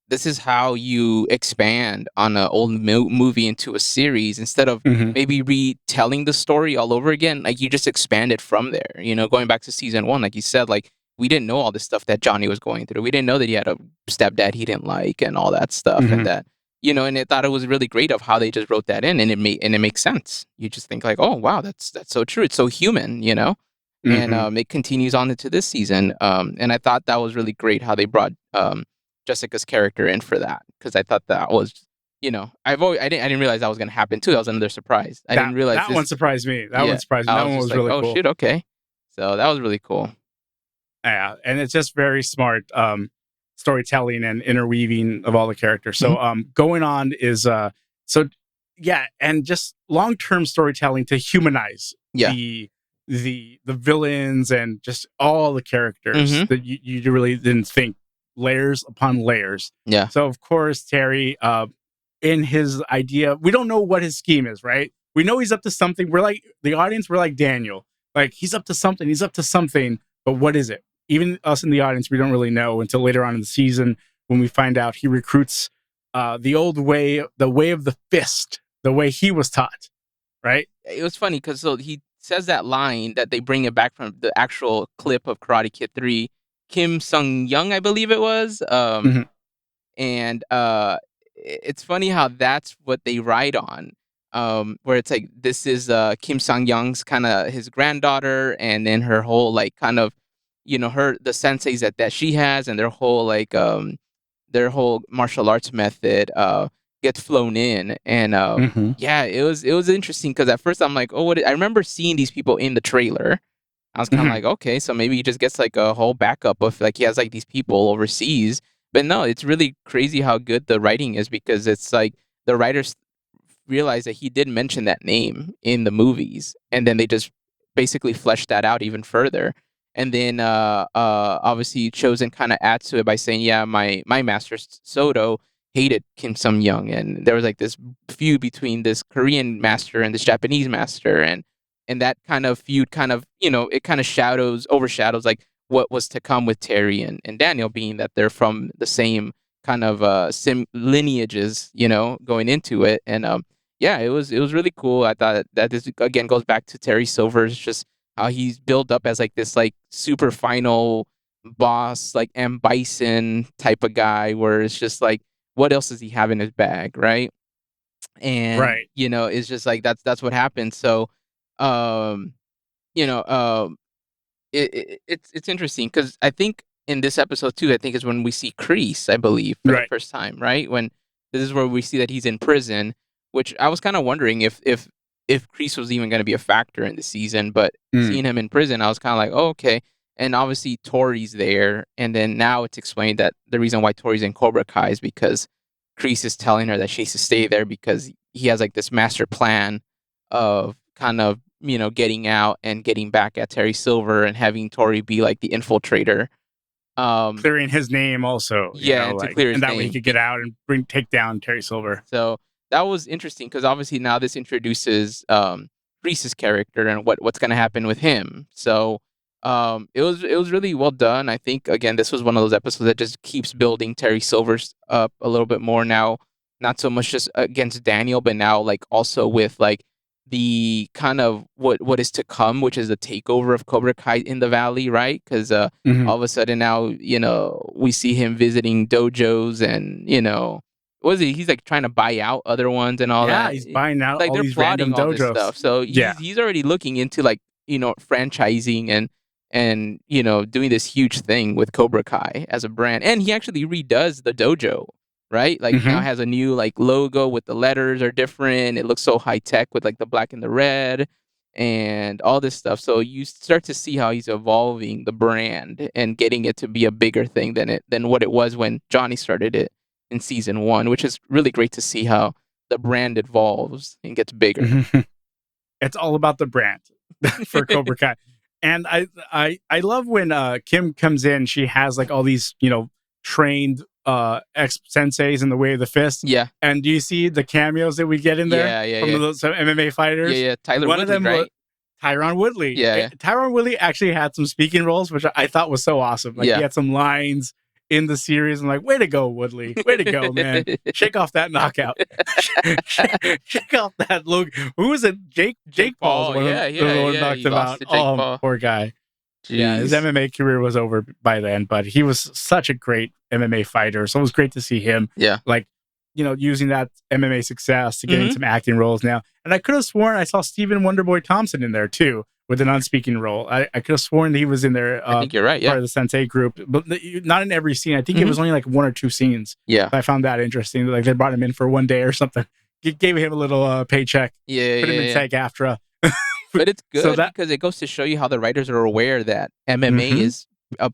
this is how you expand on an old movie into a series instead of maybe retelling the story all over again. Like you just expand it from there, going back to season 1, like you said, like we didn't know all this stuff that Johnny was going through. We didn't know that he had a stepdad he didn't like and all that stuff and that. And I thought it was really great of how they just wrote that in, and it makes sense. You just think like, oh wow, that's so true. It's so human, and it continues on into this season. And I thought that was really great how they brought Jessica's character in for that, because I thought that was, I didn't realize that was going to happen too. That was another surprise. I didn't realize that one surprised me. That one surprised me. That one was really cool. Oh shit, okay. So that was really cool. Yeah, and it's just very smart. Storytelling and interweaving of all the characters. So going on is and just long-term storytelling to humanize the villains and just all the characters that you really didn't think, layers upon layers. Yeah. So of course Terry in his idea, we don't know what his scheme is, right? We know he's up to something. We're like the audience, we're like Daniel. Like he's up to something. but what is it? Even us in the audience, we don't really know until later on in the season when we find out he recruits the old way, the way of the fist, the way he was taught, right? It was funny because so he says that line that they bring it back from the actual clip of Karate Kid 3. Kim Sung Young, I believe it was. Mm-hmm. And it's funny how that's what they write on. Where it's like this is Kim Sung Young's kind of his granddaughter, and then her whole like kind of her the senseis that she has, and their whole martial arts method gets flown in, and Mm-hmm. yeah, it was interesting because at first I'm like, oh, I remember seeing these people in the trailer. I was kind of Mm-hmm. like, okay, so maybe he just gets like a whole backup of like he has like these people overseas. But no, it's really crazy how good the writing is because it's like the writers realized that he did mention that name in the movies, and then they just basically fleshed that out even further. And then obviously Chosen kind of adds to it by saying, yeah, my master Soto hated Kim Sung Young, and there was like this feud between this Korean master and this Japanese master, and that kind of feud kind of it kind of overshadows like what was to come with Terry and Daniel, being that they're from the same kind of lineages, going into it. And yeah, it was really cool. I thought that this again goes back to Terry Silver's just how he's built up as like this like super final boss, like M Bison type of guy, where it's just like what else does he have in his bag, right? And Right. it's just like that's what happened. So um you know it's interesting because I think in this episode too, I think is when we see Kreese, I believe, for the Right. first time, right? When this is where we see that he's in prison, which I was kind of wondering if Kreese was even going to be a factor in the season, but Mm. seeing him in prison, I was kind of like, oh, okay. And obviously Tori's there, and then now it's explained that the reason why Tori's in Cobra Kai is because Kreese is telling her that she needs to stay there because he has like this master plan of kind of getting out and getting back at Terry Silver and having Tori be like the infiltrator. Clearing his name also, Yeah, and to like, clear his and that way he name. could get out and take down Terry Silver. So that was interesting because obviously now this introduces Reese's character and what's going to happen with him. So it was really well done. I think again this was one of those episodes that just keeps building Terry Silver's up a little bit more now. Not so much just against Daniel, but now like also with like the kind of what is to come, which is the takeover of Cobra Kai in the Valley, right? Because Mm-hmm. all of a sudden now we see him visiting dojos and what is he? He's like trying to buy out other ones and all Yeah, that. he's buying out Like all they're these plotting random all this dojos. stuff. So Yeah. he's already looking into like franchising and doing this huge thing with Cobra Kai as a brand. And he actually redoes the dojo, right? Like now Mm-hmm. has a new like logo with the letters are different. It looks so high tech with like the black and the red and all this stuff. So you start to see how he's evolving the brand and getting it to be a bigger thing than what it was when Johnny started it in season 1, which is really great to see how the brand evolves and gets bigger. Mm-hmm. It's all about the brand for Cobra Kai. And I love when Kim comes in, she has like all these, trained ex senseis in the way of the fist. Yeah. And do you see the cameos that we get in there from those MMA fighters? Yeah, Tyler One Woodley, of them right? was Tyron Woodley. Yeah. Tyron Woodley actually had some speaking roles, which I thought was so awesome. Like he had some lines in the series. I'm like, way to go, Woodley. Way to go, man. Shake off that knockout. Shake off that look. Who was it? Jake Paul's one knocked he him lost out. to Jake Paul. Poor guy. Jeez. Yeah, his MMA career was over by then, but he was such a great MMA fighter. So it was great to see him. Yeah. Like, using that MMA success to getting some acting roles now. And I could have sworn I saw Stephen Wonderboy Thompson in there too with an unspeaking role. I could have sworn he was in there. I think you're right. Yeah. Part of the Sensei group, but not in every scene. I think it was only like 1 or 2 scenes. Yeah. I found that interesting. Like they brought him in for one day or something. Gave him a little paycheck. Yeah. Put him in SAG-AFTRA. But it's good because it goes to show you how the writers are aware that MMA is a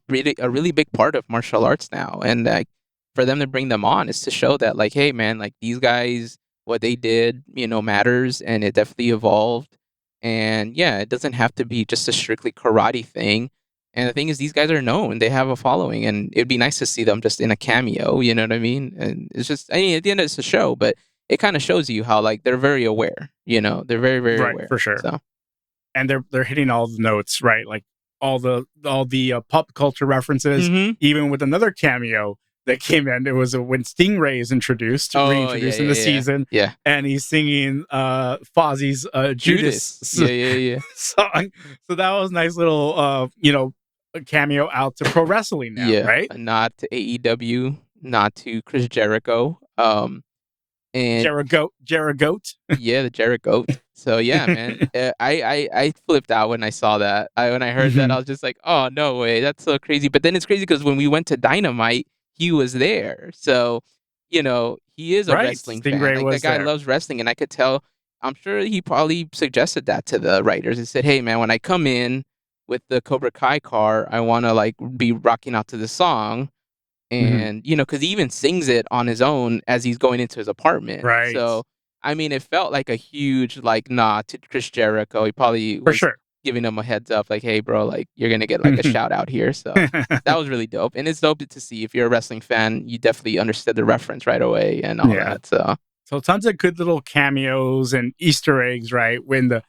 really big part of martial arts now, and like for them to bring them on is to show that like, hey man, like these guys, what they did, matters, and it definitely evolved. And yeah, it doesn't have to be just a strictly karate thing. And the thing is, these guys are known; they have a following, and it'd be nice to see them just in a cameo. You know what I mean? And it's just, at the end, it's a show, but it kind of shows you how like they're very aware. They're very, very aware for sure. So. And they're hitting all the notes right. Like all the pop culture references, even with another cameo that came in. It was when Stingray is reintroduced in the season. Yeah. And he's singing Fozzie's Judas. Yeah. song. So that was a nice little a cameo out to pro wrestling now, right? A nod to AEW, nod to Chris Jericho. And Jericho. Yeah, the Jericho. So yeah, man. I flipped out when I saw that. When I heard that, I was just like, oh no way, that's so crazy. But then it's crazy because when we went to Dynamite, he was there. So, he is a wrestling Stingray fan. Like, that guy loves wrestling, and I could tell. I'm sure he probably suggested that to the writers and said, hey man, when I come in with the Cobra Kai car, I want to like be rocking out to the song. And, because he even sings it on his own as he's going into his apartment. Right. So, I mean, it felt like a huge, like, nod to Chris Jericho. He probably was giving him a heads up, like, hey, bro, like, you're going to get, like, a shout out here. So, that was really dope. And it's dope to see. If you're a wrestling fan, you definitely understood the reference right away and all that. So, tons of good little cameos and Easter eggs, right? When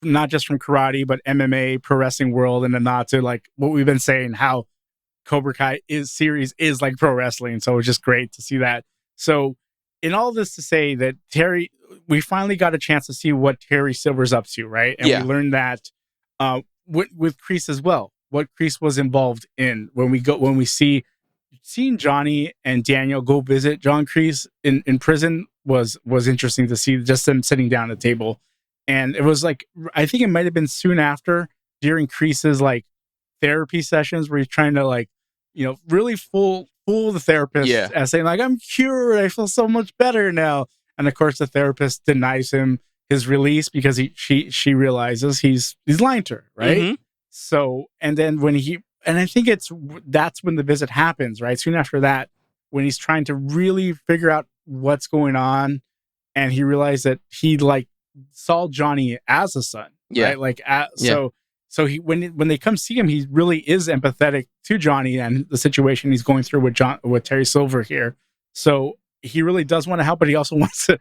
not just from karate, but MMA, pro wrestling world, and a nod to, like, what we've been saying, how Cobra Kai series is like pro wrestling. So it's just great to see that. So in all this to say that we finally got a chance to see what Terry Silver's up to, right? And we learned that with Kreese as well, what Kreese was involved in. When we seeing Johnny and Daniel go visit John Kreese in prison was interesting to see, just them sitting down at the table. And it was like, I think it might have been soon after, during Kreese's like therapy sessions, where he's trying to like, really fool the therapist as saying like, I'm cured, I feel so much better now. And of course the therapist denies him his release because she realizes he's lying to her, right? So, and then I think that's when the visit happens, right? Soon after that, when he's trying to really figure out what's going on, and he realized that he like saw Johnny as a son, right? Like, so he when they come see him, he really is empathetic to Johnny and the situation he's going through with Terry Silver here. So he really does want to help, but he also wants to,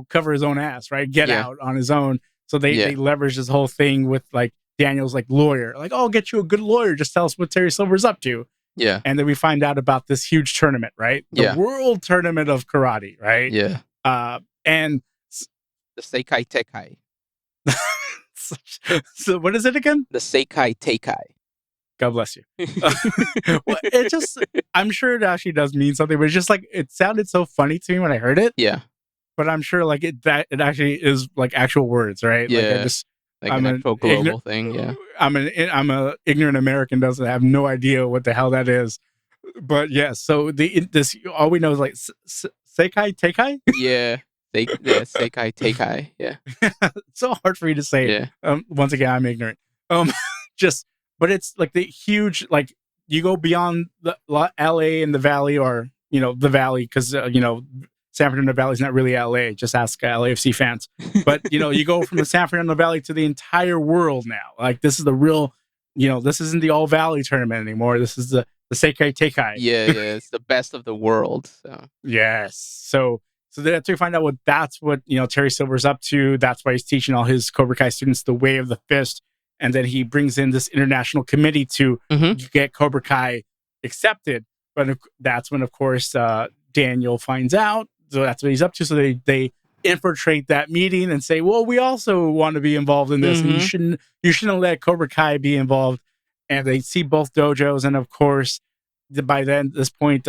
cover his own ass, right? Get out on his own. So they leverage this whole thing with like Daniel's like lawyer, like, oh, I'll get you a good lawyer. Just tell us what Terry Silver's up to. Yeah. And then we find out about this huge tournament, right? The World Tournament of Karate, right? Yeah. And the Seikai Tekai. So what is it again? The Seikai Tekai. God bless you. Well, it just, I'm sure it actually does mean something, but it's just like, it sounded so funny to me when I heard it. Yeah. But I'm sure like it actually is like actual words, right? Yeah. I'm an actual global thing. Yeah. I'm a ignorant American, doesn't have no idea what the hell that is. But yeah, so all we know is like Seikai Tekai? Yeah. Seikai Tekai. Yeah. It's so hard for me to say. Yeah. Once again, I'm ignorant. But it's like the huge, like, you go beyond the LA and the Valley, or the Valley, because San Fernando Valley is not really LA. Just ask LAFC fans. But you go from the San Fernando Valley to the entire world now. Like, this is the real, this isn't the All Valley tournament anymore. This is the Seikai Tekai. Yeah, it's the best of the world. So yes, so that's where we find out that's what Terry Silver's up to. That's why he's teaching all his Cobra Kai students the way of the fist. And then he brings in this international committee to get Cobra Kai accepted. But that's when, of course, Daniel finds out. So that's what he's up to. So they infiltrate that meeting and say, well, we also want to be involved in this. And you shouldn't let Cobra Kai be involved. And they see both dojos. And of course, by then, this point,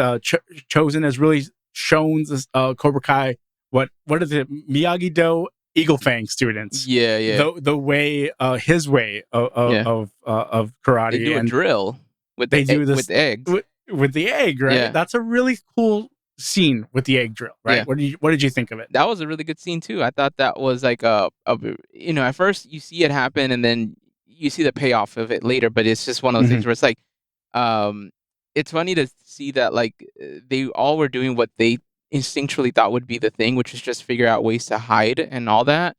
Chosen has really shown this Cobra Kai what is it, Miyagi-Do Eagle Fang students. The way, his way of karate. They do a drill with with eggs. With the egg, right? Yeah. That's a really cool scene with the egg drill, right? Yeah. What did you think of it? That was a really good scene too. I thought that was like at first you see it happen and then you see the payoff of it later, but it's just one of those things where it's like, it's funny to see that like they all were doing what they instinctually thought would be the thing, which is just figure out ways to hide and all that.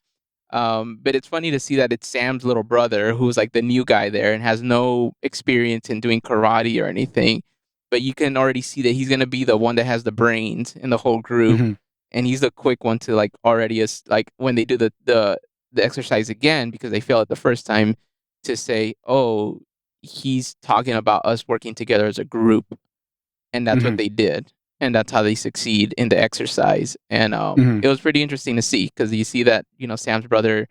But it's funny to see that it's Sam's little brother who's like the new guy there and has no experience in doing karate or anything. But you can already see that he's gonna be the one that has the brains in the whole group, and he's the quick one to like already like when they do the exercise again because they failed it the first time, to say, oh, he's talking about us working together as a group. And that's what they did. And that's how they succeed in the exercise. And it was pretty interesting to see, because you see that, Sam's brother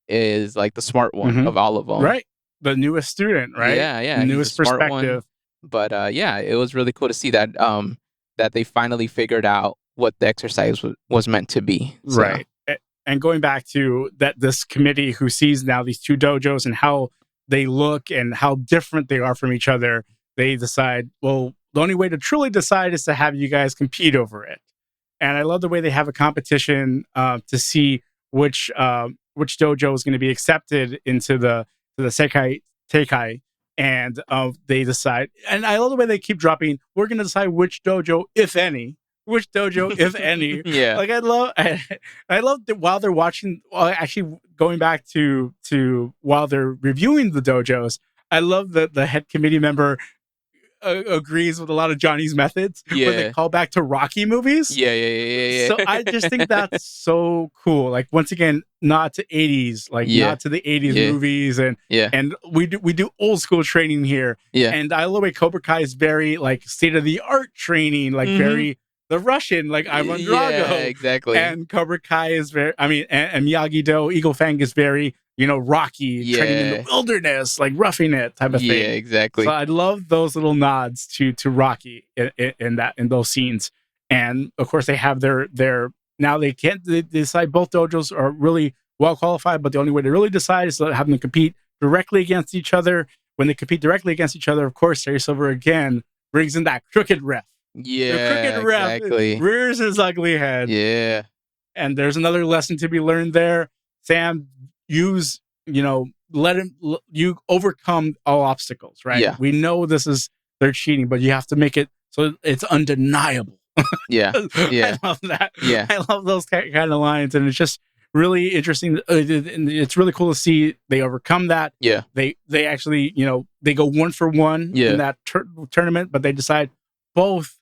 is like the smart one of all of them. Right. The newest student, right? Yeah. The newest perspective. But it was really cool to see that that they finally figured out what the exercise was meant to be. So. Right. And going back to this committee who sees now these two dojos and how they look and how different they are from each other, they decide, well, the only way to truly decide is to have you guys compete over it. And I love the way they have a competition to see which dojo is going to be accepted into the Sekai Teikai. And they decide, and I love the way they keep dropping, we're going to decide which dojo, if any, Yeah. Like I love that while they're watching, actually going back to while they're reviewing the dojos, I love that the head committee member agrees with a lot of Johnny's methods when they call back to Rocky movies. Yeah. So I just think that's so cool. Like, once again, not to 80s, not to the 80s movies, and we do old school training here. Yeah. And I love the way Cobra Kai is very like state of the art training, like very the Russian, like Ivan Drago. Yeah, exactly. And Cobra Kai is very, and Miyagi-Do, Eagle Fang is very, Rocky, training in the wilderness, like roughing it type of thing. Yeah, exactly. So I love those little nods to Rocky in those scenes. And of course they have their now they decide both dojos are really well qualified, but the only way to really decide is to have them compete directly against each other. When they compete directly against each other, of course, Terry Silver again brings in that crooked ref. Yeah, the crooked ref exactly. rears his ugly head. Yeah. And there's another lesson to be learned there. Sam, you overcome all obstacles, right? Yeah. We know they're cheating, but you have to make it so it's undeniable. Yeah. I love that. Yeah. I love those kind of lines. And it's just really interesting. And it's really cool to see they overcome that. Yeah. They actually, they go 1-for-1 in that tournament, but they decide both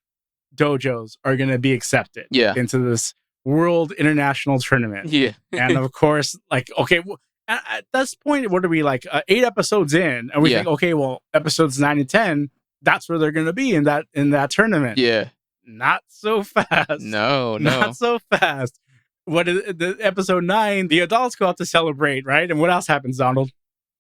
dojos are going to be accepted into this world international tournament. Yeah. And of course, like, okay, at this point, what are we, like 8 episodes in? And we think, okay, well, episodes 9 and 10, that's where they're going to be in that tournament. Yeah. Not so fast. No. Not so fast. What is the episode 9? The adults go out to celebrate, right? And what else happens, Donald?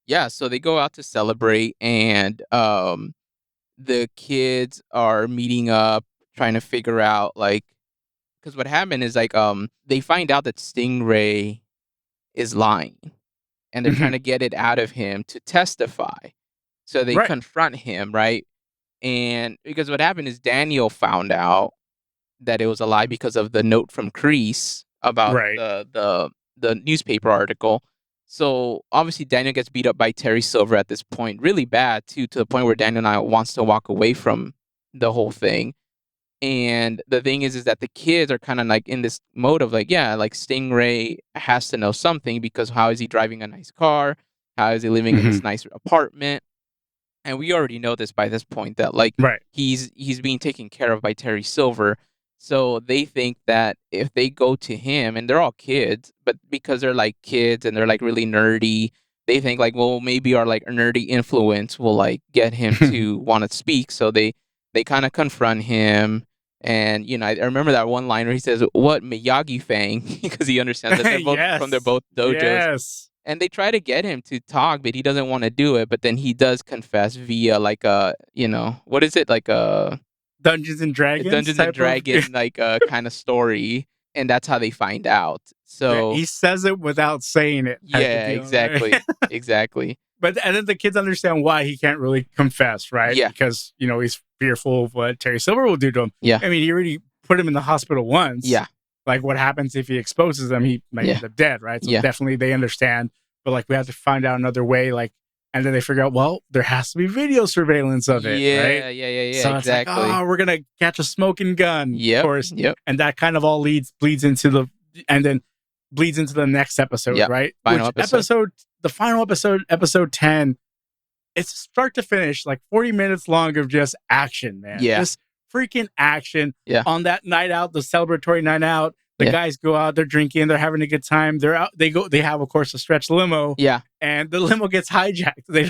Yeah, so they go out to celebrate, and the kids are meeting up, trying to figure out, like, because what happened is, like, they find out that Stingray is lying, and they're trying to get it out of him to testify. So they confront him, right? And because what happened is Daniel found out that it was a lie because of the note from Kreese about the newspaper article. So obviously Daniel gets beat up by Terry Silver at this point, really bad too, to the point where Daniel now wants to walk away from the whole thing. And the thing is that the kids are kind of like in this mode of like, like Stingray has to know something, because how is he driving a nice car? How is he living in this nice apartment? And we already know this by this point, that like he's being taken care of by Terry Silver. So they think that if they go to him, and they're all kids, but because they're like kids and they're like really nerdy, they think like, well, maybe our like nerdy influence will like get him to want to speak. So they kind of confront him. And, I remember that one line where he says, "What, Miyagi Fang?" because he understands that they're both from their both dojos. Yes. And they try to get him to talk, but he doesn't want to do it. But then he does confess via like a, what is it? Like a Dungeons and Dragons like kind of story. And that's how they find out. So he says it without saying it. Yeah, exactly. Exactly. And then the kids understand why he can't really confess, right? Yeah. Because, he's fearful of what Terry Silver will do to him. Yeah. I mean, he already put him in the hospital once. Yeah. Like, what happens if he exposes them? He might end up dead, right? So definitely they understand. But, like, we have to find out another way. Like, and then they figure out, well, there has to be video surveillance of it, right? Yeah. So exactly. It's like, we're going to catch a smoking gun, of course. Yep. And that kind of all bleeds into the next episode, right? Final episode. The final episode, episode 10, it's start to finish, like 40 minutes long of just action, man. Yeah. Just freaking action. Yeah. On that night out, the celebratory night out, The guys go out, they're drinking, they're having a good time. They're out. They have, of course, a stretch limo. Yeah. And the limo gets hijacked. They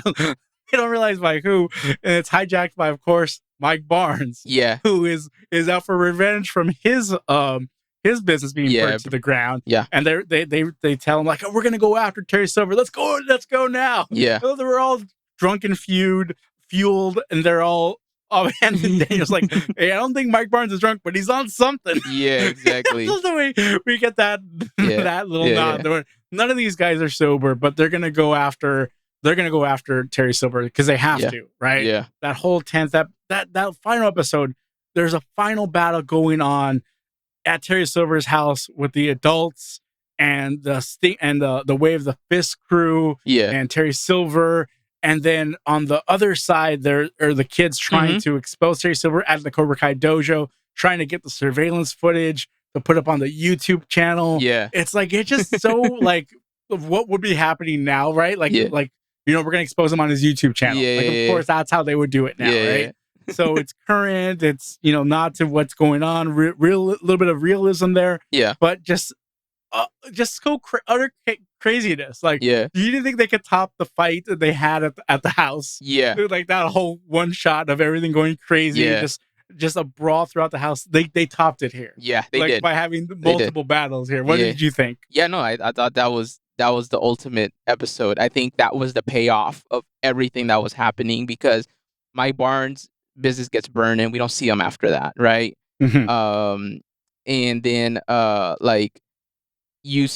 don't realize by who, and it's hijacked by, of course, Mike Barnes. Yeah. Who is out for revenge from his business being burnt to the ground. Yeah. And they tell him, like, oh, we're gonna go after Terry Silver. Let's go now. Yeah. So they were all drunk and fueled, and they're all. Oh, and Daniel's like, hey, I don't think Mike Barnes is drunk, but he's on something. Yeah, exactly. That's the way we get that that little nod. Yeah. None of these guys are sober, but they're gonna go after Terry Silver because they have to, right? Yeah. That whole 10th that final episode, there's a final battle going on at Terry Silver's house with the adults and the Way of the Fist crew, and Terry Silver. And then on the other side, there are the kids trying to expose Terry Silver at the Cobra Kai dojo, trying to get the surveillance footage to put up on the YouTube channel. Yeah. It's like, it's just so like what would be happening now, right? Like, we're going to expose him on his YouTube channel. Of course, that's how they would do it now, right? So it's current. It's, not to what's going on. Little bit of realism there. Yeah. But just so utter craziness. Like, you didn't think they could top the fight that they had at the house. Yeah. Like that whole one shot of everything going crazy. Yeah. Just a brawl throughout the house. They topped it here. Yeah, they did. By having multiple battles here. What did you think? Yeah, no, I thought that was the ultimate episode. I think that was the payoff of everything that was happening because Mike Barnes' business gets burned and we don't see him after that, right? Mm-hmm. And then like you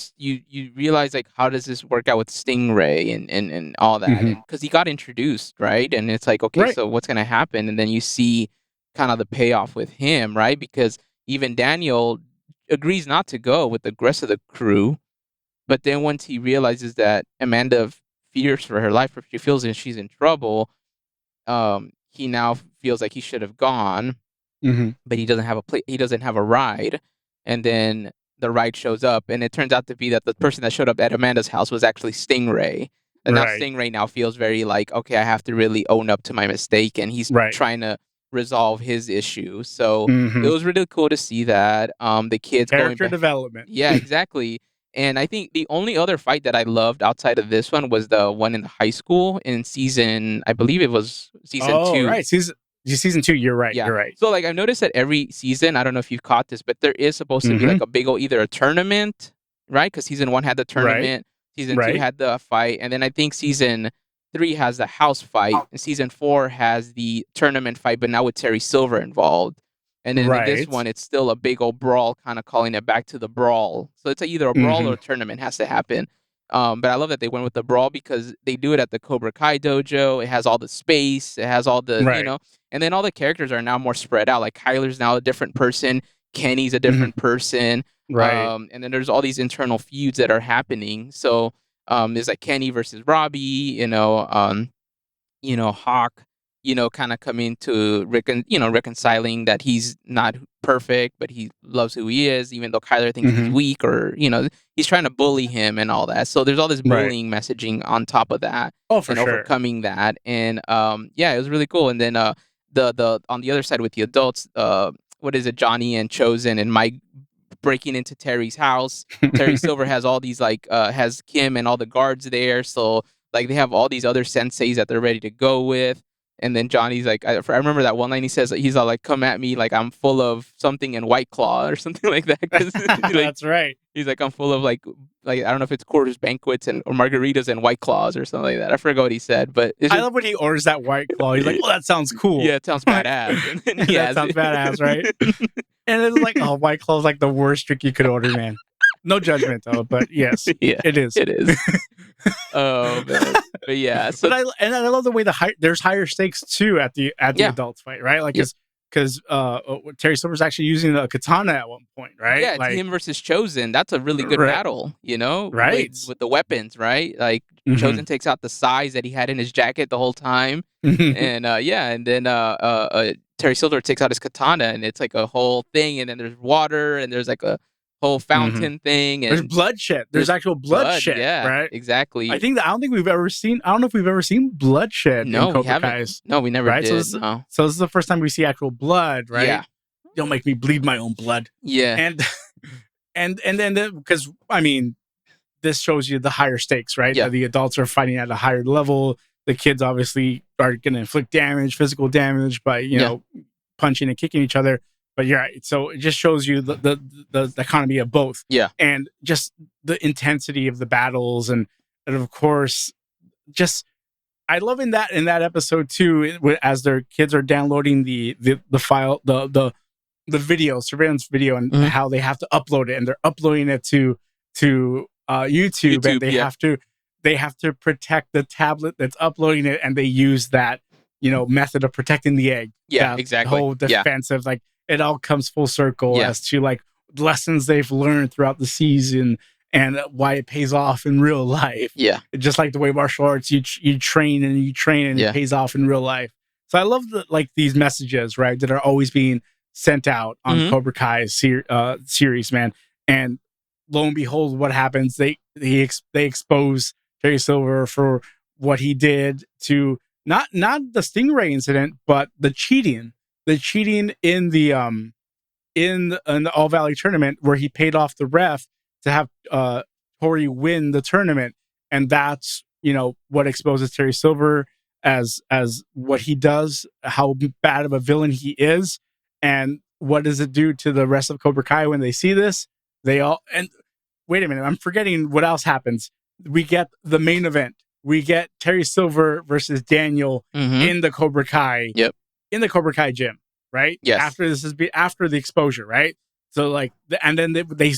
realize, like, how does this work out with Stingray and all that? Because he got introduced, right? And it's like, okay, so what's gonna happen? And then you see kind of the payoff with him, right? Because even Daniel agrees not to go with the rest of the crew, but then once he realizes that Amanda fears for her life, or she feels that she's in trouble, he now feels like he should have gone, but he doesn't have a ride, and then the ride shows up, and it turns out to be that the person that showed up at Amanda's house was actually Stingray. And now Stingray now feels very like, okay, I have to really own up to my mistake, and he's trying to resolve his issue. So it was really cool to see that. The kids character development. Yeah, exactly. And I think the only other fight that I loved outside of this one was the one in the high school in season, I believe it was season 2. Oh, right. Season 2, you're right. Yeah. You're right. So, like, I've noticed that every season, I don't know if you've caught this, but there is supposed to be like a big old, either a tournament, right? Because season 1 had the tournament, season 2 had the fight, and then I think season 3 has the house fight, and season 4 has the tournament fight, but now with Terry Silver involved. And then in this one, it's still a big old brawl, kind of calling it back to the brawl. So it's either a brawl or a tournament has to happen. But I love that they went with the brawl because they do it at the Cobra Kai dojo. It has all the space. It has all the, and then all the characters are now more spread out. Like Kyler's now a different person. Kenny's a different person. Right. And then there's all these internal feuds that are happening. So there's like Kenny versus Robbie, Hawk, kind of coming to reconciling that he's not perfect, but he loves who he is, even though Kyler thinks he's weak, or he's trying to bully him and all that. So there's all this bullying messaging on top of that, overcoming that, and it was really cool. And then the on the other side with the adults, what is it, Johnny and Chosen and Mike breaking into Terry's house. Terry Silver has all these has Kim and all the guards there, so like they have all these other senseis that they're ready to go with. And then Johnny's like, I remember that one line he says, he's all like, come at me like I'm full of something in White Claw or something like that. That's right. He's like, I'm full of like I don't know if it's quarters, banquets, or margaritas and White Claws or something like that. I forgot what he said, but I love when he orders that White Claw. He's like, well, that sounds cool. Yeah, it sounds badass. That sounds badass, right? And it's like, oh, White Claw is like the worst drink you could order, man. No judgment, though, but yes, it is. It is. Oh man, but yeah. So I love the way there's higher stakes too at the adults fight, right? Like because Terry Silver's actually using a katana at one point, right? Yeah, it's him versus Chosen. That's a really good battle, right? With the weapons, right? Like Chosen takes out the size that he had in his jacket the whole time, and and then Terry Silver takes out his katana, and it's like a whole thing, and then there's water, and there's like a whole fountain thing, and there's bloodshed. There's actual bloodshed, right? Exactly. I don't know if we've ever seen bloodshed. No, in Cobra we haven't. Kai's. No, we never did. So this is the first time we see actual blood, right? Yeah. Don't make me bleed my own blood. Yeah. And and then because I mean, this shows you the higher stakes, right? Yeah. The adults are fighting at a higher level. The kids obviously are going to inflict damage, physical damage by know punching and kicking each other. But you're right. So it just shows you the economy of both. Yeah. And just the intensity of the battles, and of course, just I love in that episode too, as their kids are downloading the file, the video, surveillance video, and how they have to upload it, and they're uploading it to YouTube, and they have to protect the tablet that's uploading it, and they use that method of protecting the egg. Yeah, exactly. Whole defensive, like it all comes full circle as to like lessons they've learned throughout the season and why it pays off in real life. Yeah, just like the way martial arts, you train and it pays off in real life. So I love these messages, right, that are always being sent out on Cobra Kai series, man. And lo and behold, what happens? They expose Terry Silver for what he did to not the Stingray incident, but the cheating in the All Valley tournament, where he paid off the ref to have Tori win the tournament, and that's what exposes Terry Silver as what he does, how bad of a villain he is, and what does it do to the rest of Cobra Kai when they see this? They all, and wait a minute, I'm forgetting what else happens. We get the main event. We get Terry Silver versus Daniel in the Cobra Kai. Yep. In the Cobra Kai gym, right? Yes. After the exposure, right? So like, and then they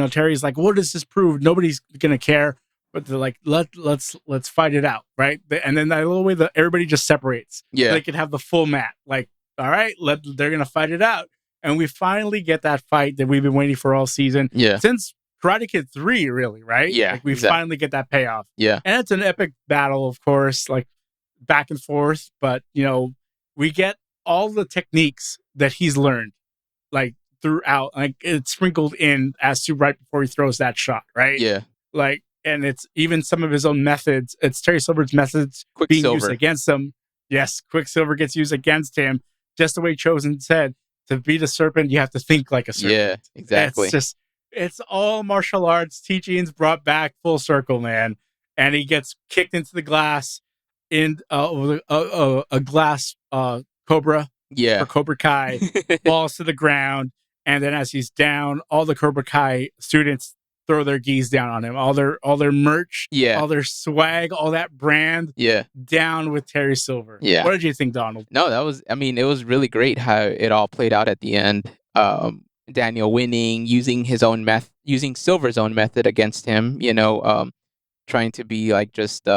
Terry's like, what does this prove? Nobody's gonna care. But they're like, let's fight it out, right? And then that little way that everybody just separates. Yeah. They can have the full mat. Like, all right, they're gonna fight it out, and we finally get that fight that we've been waiting for all season. Yeah. Since Karate Kid 3, really, right? Yeah. Like we finally get that payoff. Yeah. And it's an epic battle, of course, like back and forth. But we get all the techniques that he's learned, like throughout, like it's sprinkled in as to right before he throws that shot, right? Yeah. Like, and it's even some of his own methods. It's Terry Silver's methods being used against him. Yes, Quicksilver gets used against him, just the way Chosen said. To beat a serpent, you have to think like a serpent. Yeah, exactly. It's all martial arts teachings brought back full circle, man. And he gets kicked into the glass in a glass cobra. Yeah. For Cobra Kai, falls to the ground, and then as he's down, all the Cobra Kai students throw their gis down on him. All their merch, all their swag, all that brand, down with Terry Silver. Yeah. What did you think, Donald? No, it was really great how it all played out at the end. Daniel winning, using Silver's own method against him, trying to be like just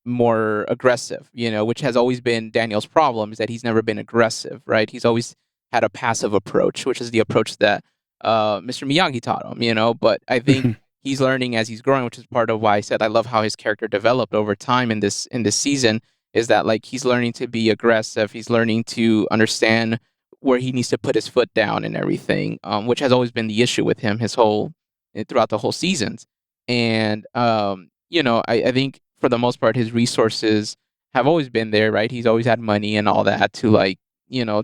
more aggressive, which has always been Daniel's problem, is that he's never been aggressive, right? He's always had a passive approach, which is the approach that Mr. Miyagi taught him, but I think he's learning as he's growing, which is part of why I said I love how his character developed over time in this season, is that like he's learning to be aggressive, he's learning to understand where he needs to put his foot down and everything, which has always been the issue with him throughout the whole seasons. And I think for the most part his resources have always been there, right? He's always had money and all that to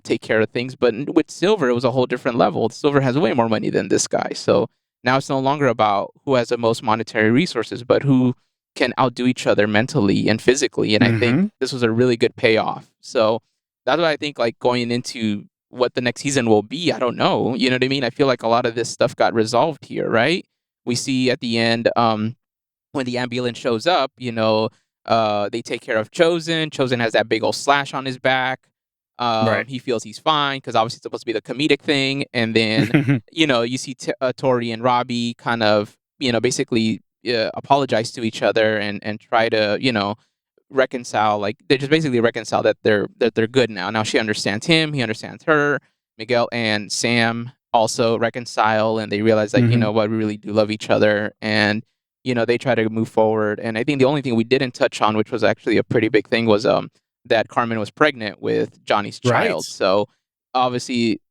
take care of things. But with Silver, it was a whole different level. Silver has way more money than this guy. So now it's no longer about who has the most monetary resources, but who can outdo each other mentally and physically. And I think this was a really good payoff. So that's why I think like going into what the next season will be, I don't know. You know what I mean? I feel like a lot of this stuff got resolved here, right? We see at the end, when the ambulance shows up, they take care of Chosen. Chosen has that big old slash on his back. Right. He feels he's fine because obviously it's supposed to be the comedic thing. And then, you see Tori and Robbie kind of, basically apologize to each other and try to, reconcile. Like they just basically reconcile that they're good now. Now she understands him, he understands her. Miguel and Sam also reconcile, and they realize like, you know what, we really do love each other, and they try to move forward. And I think the only thing we didn't touch on, which was actually a pretty big thing, was that Carmen was pregnant with Johnny's child. Right. So obviously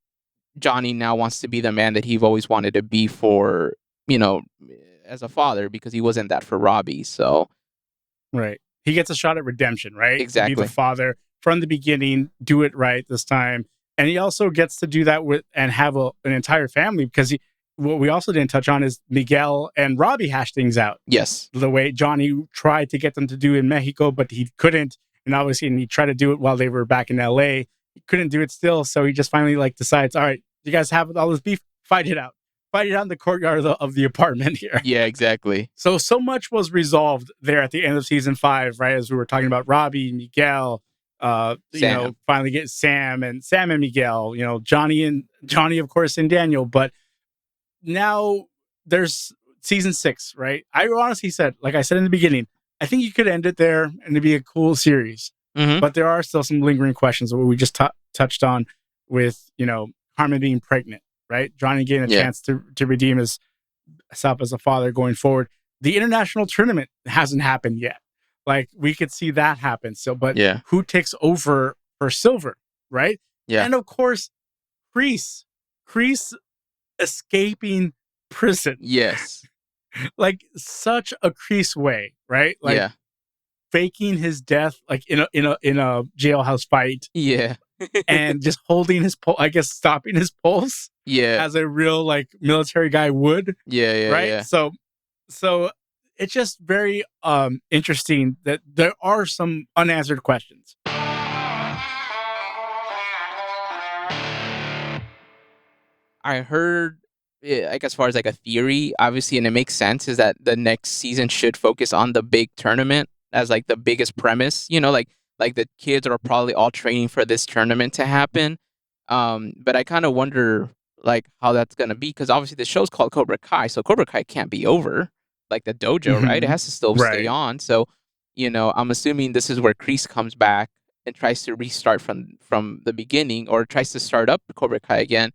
Johnny now wants to be the man that he always wanted to be for, as a father, because he wasn't that for Robbie. So right. He gets a shot at redemption, right? Exactly. To be the father from the beginning, do it right this time. And he also gets to do that and have an entire family, because what we also didn't touch on is Miguel and Robbie hashed things out. Yes. The way Johnny tried to get them to do in Mexico, but he couldn't. And obviously, he tried to do it while they were back in LA. He couldn't do it still. So he just finally like decides, all right, you guys have all this beef, fight it out. Fight it out in the courtyard of the apartment here. Yeah, exactly. So much was resolved there at the end of season 5, right? As we were talking about Robbie, Miguel, finally get Sam and Miguel, Johnny, of course, and Daniel. But now there's season 6, right? I honestly said, like I said in the beginning, I think you could end it there and it'd be a cool series. Mm-hmm. But there are still some lingering questions that we just touched on with, Carmen being pregnant, right? Johnny getting a chance to redeem himself as a father going forward. The international tournament hasn't happened yet. Like, we could see that happen. So, but who takes over for Silver, right? Yeah. And of course, Kreese escaping prison. Yes. Like, such a Kreese way, right? Like, faking his death, like in a jailhouse fight. Yeah. And just holding his pulse, I guess stopping his pulse. Yeah. As a real like military guy would. Yeah. Right. Yeah. So it's just very interesting that there are some unanswered questions. I heard, like, as far as like a theory, obviously, and it makes sense, is that the next season should focus on the big tournament as like the biggest premise. Like the kids are probably all training for this tournament to happen. But I kind of wonder like how that's gonna be, because obviously the show's called Cobra Kai, so Cobra Kai can't be over, like the dojo, right? It has to still stay on. So, I'm assuming this is where Kreese comes back and tries to restart from the beginning, or tries to start up Cobra Kai again.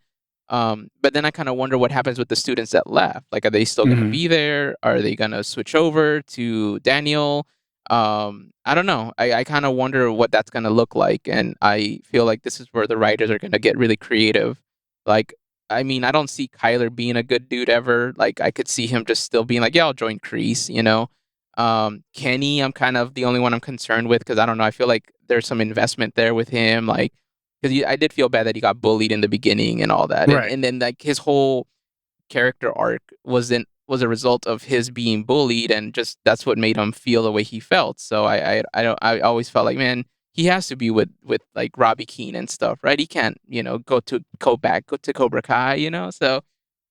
But then I kind of wonder what happens with the students that left. Like, are they still going to be there? Are they going to switch over to Daniel? I don't know. I kind of wonder what that's going to look like. And I feel like this is where the writers are going to get really creative. Like, I mean, I don't see Kyler being a good dude ever. Like, I could see him just still being like, yeah, I'll join Kreese, Kenny, I'm kind of the only one I'm concerned with, because I don't know. I feel like there's some investment there with him. Like, because I did feel bad that he got bullied in the beginning and all that. Right. And then like his whole character arc was a result of his being bullied, and just that's what made him feel the way he felt. So I always felt like, man, he has to be with like Robbie Keane and stuff, right? He can't, go to Cobra Kai, so.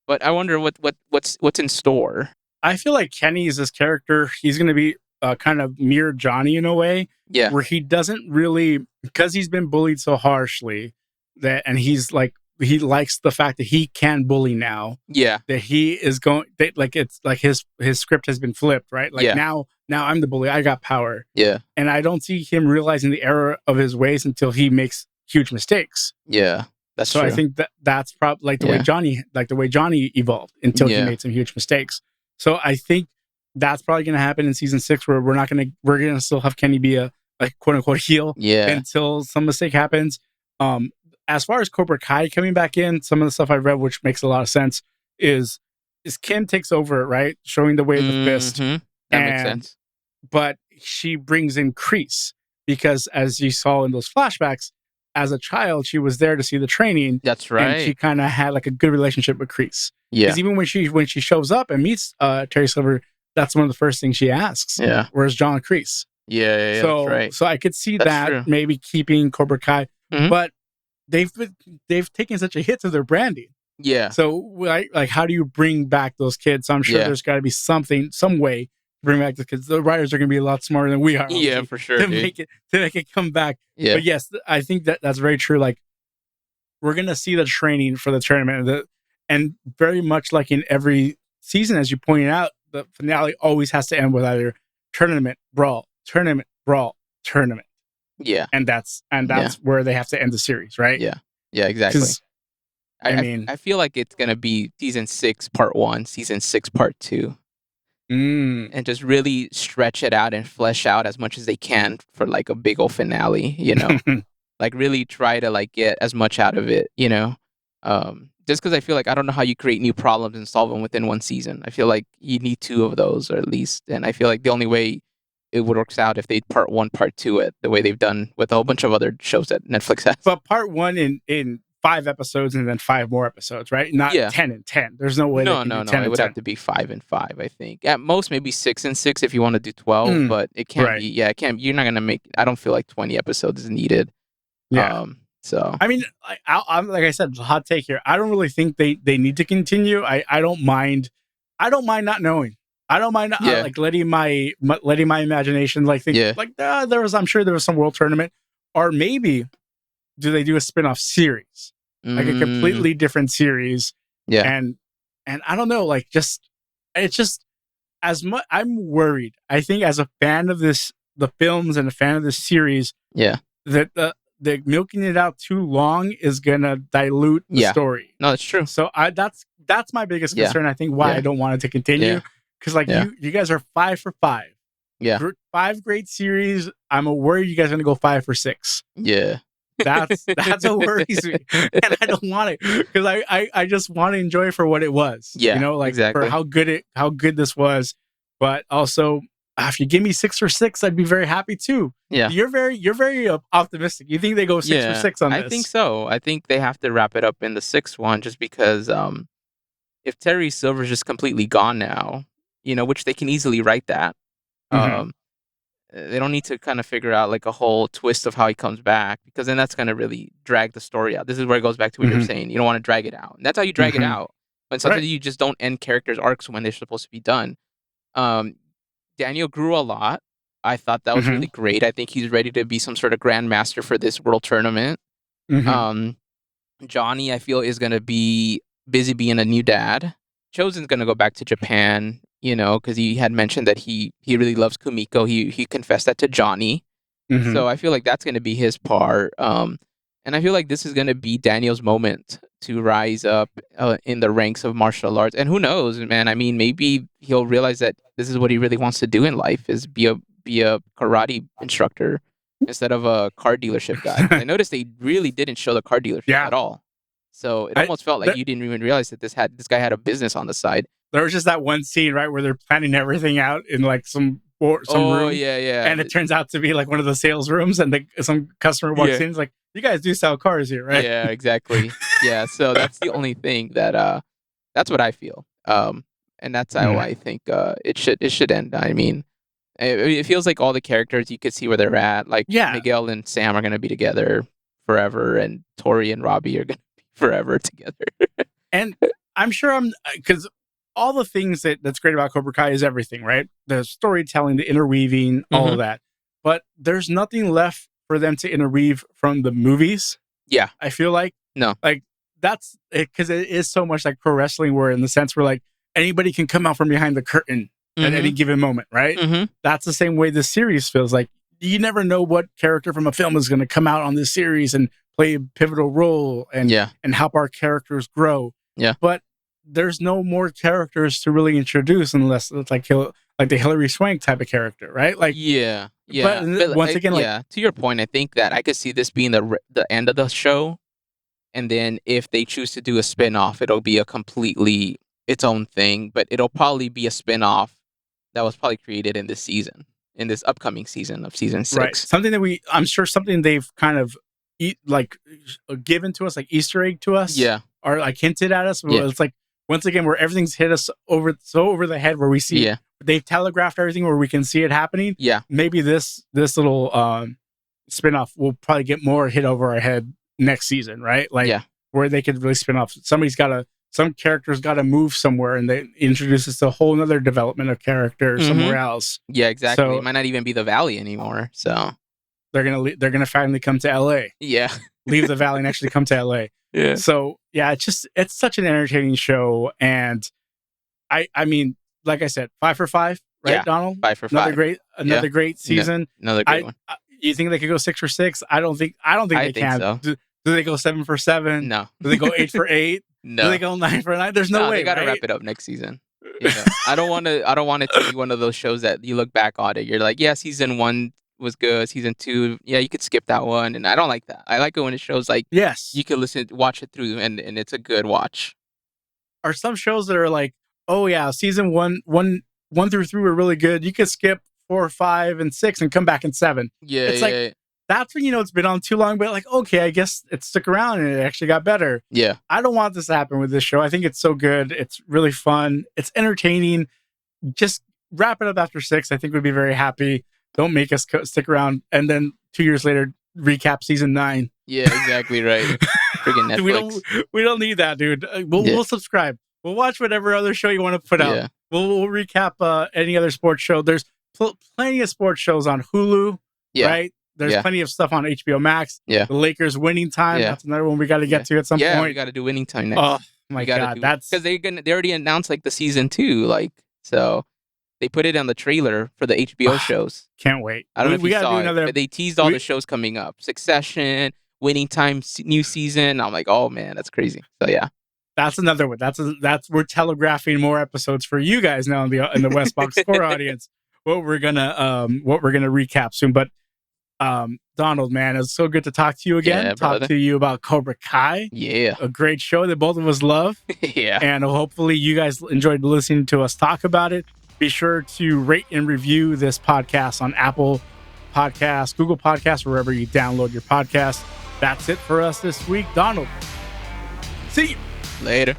But I wonder what's in store. I feel like Kenny is this character. He's going to be kind of mirror Johnny in a way. Yeah. Where he doesn't really, because he's been bullied so harshly and he's like, he likes the fact that he can bully now. Yeah. That he is going, like, it's like his script has been flipped, right? Like, now I'm the bully. I got power. Yeah. And I don't see him realizing the error of his ways until he makes huge mistakes. Yeah. That's true. I think that's probably like the way Johnny evolved until he made some huge mistakes. So I think that's probably going to happen in season 6, where we're going to still have Kenny be a quote unquote heel until some mistake happens. As far as Cobra Kai coming back in, some of the stuff I read, which makes a lot of sense, is Kim takes over, right? Showing the way of the fist. That makes sense. But she brings in Kreese, because as you saw in those flashbacks, as a child, she was there to see the training. That's right. And she kind of had like a good relationship with Kreese. Yeah. Because even when she shows up and meets Terry Silver, that's one of the first things she asks. Yeah. Where's John Kreese? Yeah. So, that's right. So I could see that maybe keeping Cobra Kai, but they've taken such a hit to their branding. Yeah. So like how do you bring back those kids? So I'm sure there's got to be some way to bring back the kids. The writers are going to be a lot smarter than we are. Yeah, for sure. To make it come back. Yeah. But yes, I think that's very true. Like, we're going to see the training for the tournament, and very much like in every season, as you pointed out, the finale always has to end with either tournament brawl, tournament brawl, tournament. Yeah. And that's where they have to end the series, right? Yeah. Yeah, exactly. I feel like it's going to be season 6 part 1, season 6 part 2. And just really stretch it out and flesh out as much as they can for like a big old finale, like really try to like get as much out of it, just because I feel like I don't know how you create new problems and solve them within one season. I feel like you need 2 of those, or at least, and I feel like the only way it would work out if they part 1, part 2 it the way they've done with a whole bunch of other shows that Netflix has. But part 1 in 5 episodes and then 5 more episodes, right? Not 10 and 10. There's no way. No. It would have to be 5 and 5. I think at most maybe 6 and 6 if you want to do 12. But it can't be. Yeah, it can't. You're not gonna make. I don't feel like 20 episodes is needed. Yeah. So I mean, I'm like I said, hot take here. I don't really think they need to continue. I don't mind. I don't mind not knowing. I don't mind like letting my imagination like think like I'm sure there was some world tournament, or maybe do they do a spin-off series, like a completely different series? Yeah, and I don't know, like it's just as much. I'm worried. I think as a fan of the films and a fan of this series, that the milking it out too long is gonna dilute the story. No, it's true. So that's my biggest concern. I think why I don't want it to continue. Because you guys are 5 for 5. Yeah. 5 great series. I'm worried you guys are gonna go 5 for 6. Yeah. That's what worries me. And I don't want it. Because I just want to enjoy it for what it was. Yeah. You know, like exactly. for how good this was. But also if you give me 6 for 6, I'd be very happy too. Yeah. You're very optimistic. You think they go 6 for 6 on this? I think so. I think they have to wrap it up in the 6th one just because if Terry Silver's just completely gone now, you know, which they can easily write that. They don't need to kind of figure out like a whole twist of how he comes back, because then that's going to really drag the story out. This is where it goes back to what you're saying. You don't want to drag it out. And that's how you drag it out. But sometimes you just don't end characters' arcs when they're supposed to be done. Daniel grew a lot. I thought that was really great. I think he's ready to be some sort of grandmaster for this world tournament. Johnny, I feel, is going to be busy being a new dad. Chosen's going to go back to Japan, you know, because he had mentioned that he really loves Kumiko. He confessed that to Johnny. So I feel like that's going to be his part. And I feel like this is going to be Daniel's moment to rise up in the ranks of martial arts. And who knows, man? I mean, maybe he'll realize that this is what he really wants to do in life, is be a karate instructor instead of a car dealership guy. I noticed they really didn't show the car dealership at all. So it almost felt like you didn't even realize that this guy had a business on the side. There was just that one scene, right, where they're planning everything out in like some room. Yeah. And it turns out to be like one of the sales rooms, and some customer walks in, is like, "You guys do sell cars here, right?" Yeah, exactly. Yeah, so that's the only thing that that's what I feel. And that's how I think it should end. I mean, it feels like all the characters, you could see where they're at. Like Miguel and Sam are going to be together forever, and Tori and Robbie are going to be forever together. And I'm sure because all the things that's great about Cobra Kai is everything, right? The storytelling, the interweaving, all of that. But there's nothing left for them to interweave from the movies. Yeah. I feel like. No. Like, that's it, because it is so much like pro wrestling, where in the sense where like anybody can come out from behind the curtain at any given moment, right? That's the same way this series feels. Like, you never know what character from a film is going to come out on this series and play a pivotal role and help our characters grow. Yeah. But there's no more characters to really introduce unless it's like the Hilary Swank type of character, right? Like, but once again, like, to your point, I think that I could see this being the end of the show, and then if they choose to do a spin-off, it'll be a completely its own thing, but it'll probably be a spin-off that was probably created in this season, in this upcoming season of season 6. Right. Something that I'm sure something they've kind of given to us, like Easter egg to us, or like hinted at us. It's like, once again, where everything's hit us over the head, where we see they've telegraphed everything where we can see it happening. Yeah. Maybe this little spinoff will probably get more hit over our head next season, right? Like, where they could really spin off. Some characters got to move somewhere, and they introduce us to a whole other development of character somewhere else. Yeah, exactly. So, it might not even be the Valley anymore. So they're gonna finally come to LA. Yeah. Leave the Valley and actually come to LA. Yeah. So yeah, it's such an entertaining show, and I mean, like I said, 5 for 5, right, yeah, Donald? 5 for 5. Another great season. Another great one. You think they could go 6 for 6? I don't think they can. So. Do they go 7 for 7? No. Do they go 8 for 8? No. Do they go 9 for 9? There's no way. They got to wrap it up next season. You know? I don't want it to be one of those shows that you look back on it, you're like, yeah, season 1 was good. Season 2, yeah, you could skip that one, and I don't like that. I like it when it shows like, yes, you can watch it through, and it's a good watch. Are some shows that are like, oh yeah, season 1 through 3 were really good. You could skip 4, 5, and 6 and come back in 7. Yeah, it's like that's when it's been on too long. But like, okay, I guess it stuck around and it actually got better. Yeah, I don't want this to happen with this show. I think it's so good. It's really fun. It's entertaining. Just wrap it up after 6. I think we'd be very happy. Don't make us stick around. And then 2 years later, recap season 9. Yeah, exactly right. Freaking Netflix. we don't need that, dude. We'll subscribe. We'll watch whatever other show you want to put out. We'll recap any other sports show. There's plenty of sports shows on Hulu, right? There's plenty of stuff on HBO Max. Yeah. The Lakers winning time. That's another one we got to get to at some point. Yeah, we got to do winning time next. Oh my God, that's because they already announced like the season 2, like so. They put it on the trailer for the HBO shows. Can't wait. I don't know if you saw it, but they teased all the shows coming up. Succession, Winning Time, new season. I'm like, oh man, that's crazy. So yeah. That's another one. We're telegraphing more episodes for you guys now in the West Box Score audience. What we're gonna recap soon. But Donald, man, it's so good to talk to you again. Yeah, talk to you about Cobra Kai. Yeah. A great show that both of us love. Yeah. And hopefully you guys enjoyed listening to us talk about it. Be sure to rate and review this podcast on Apple Podcasts, Google Podcasts, wherever you download your podcasts. That's it for us this week. Donald, see you. Later.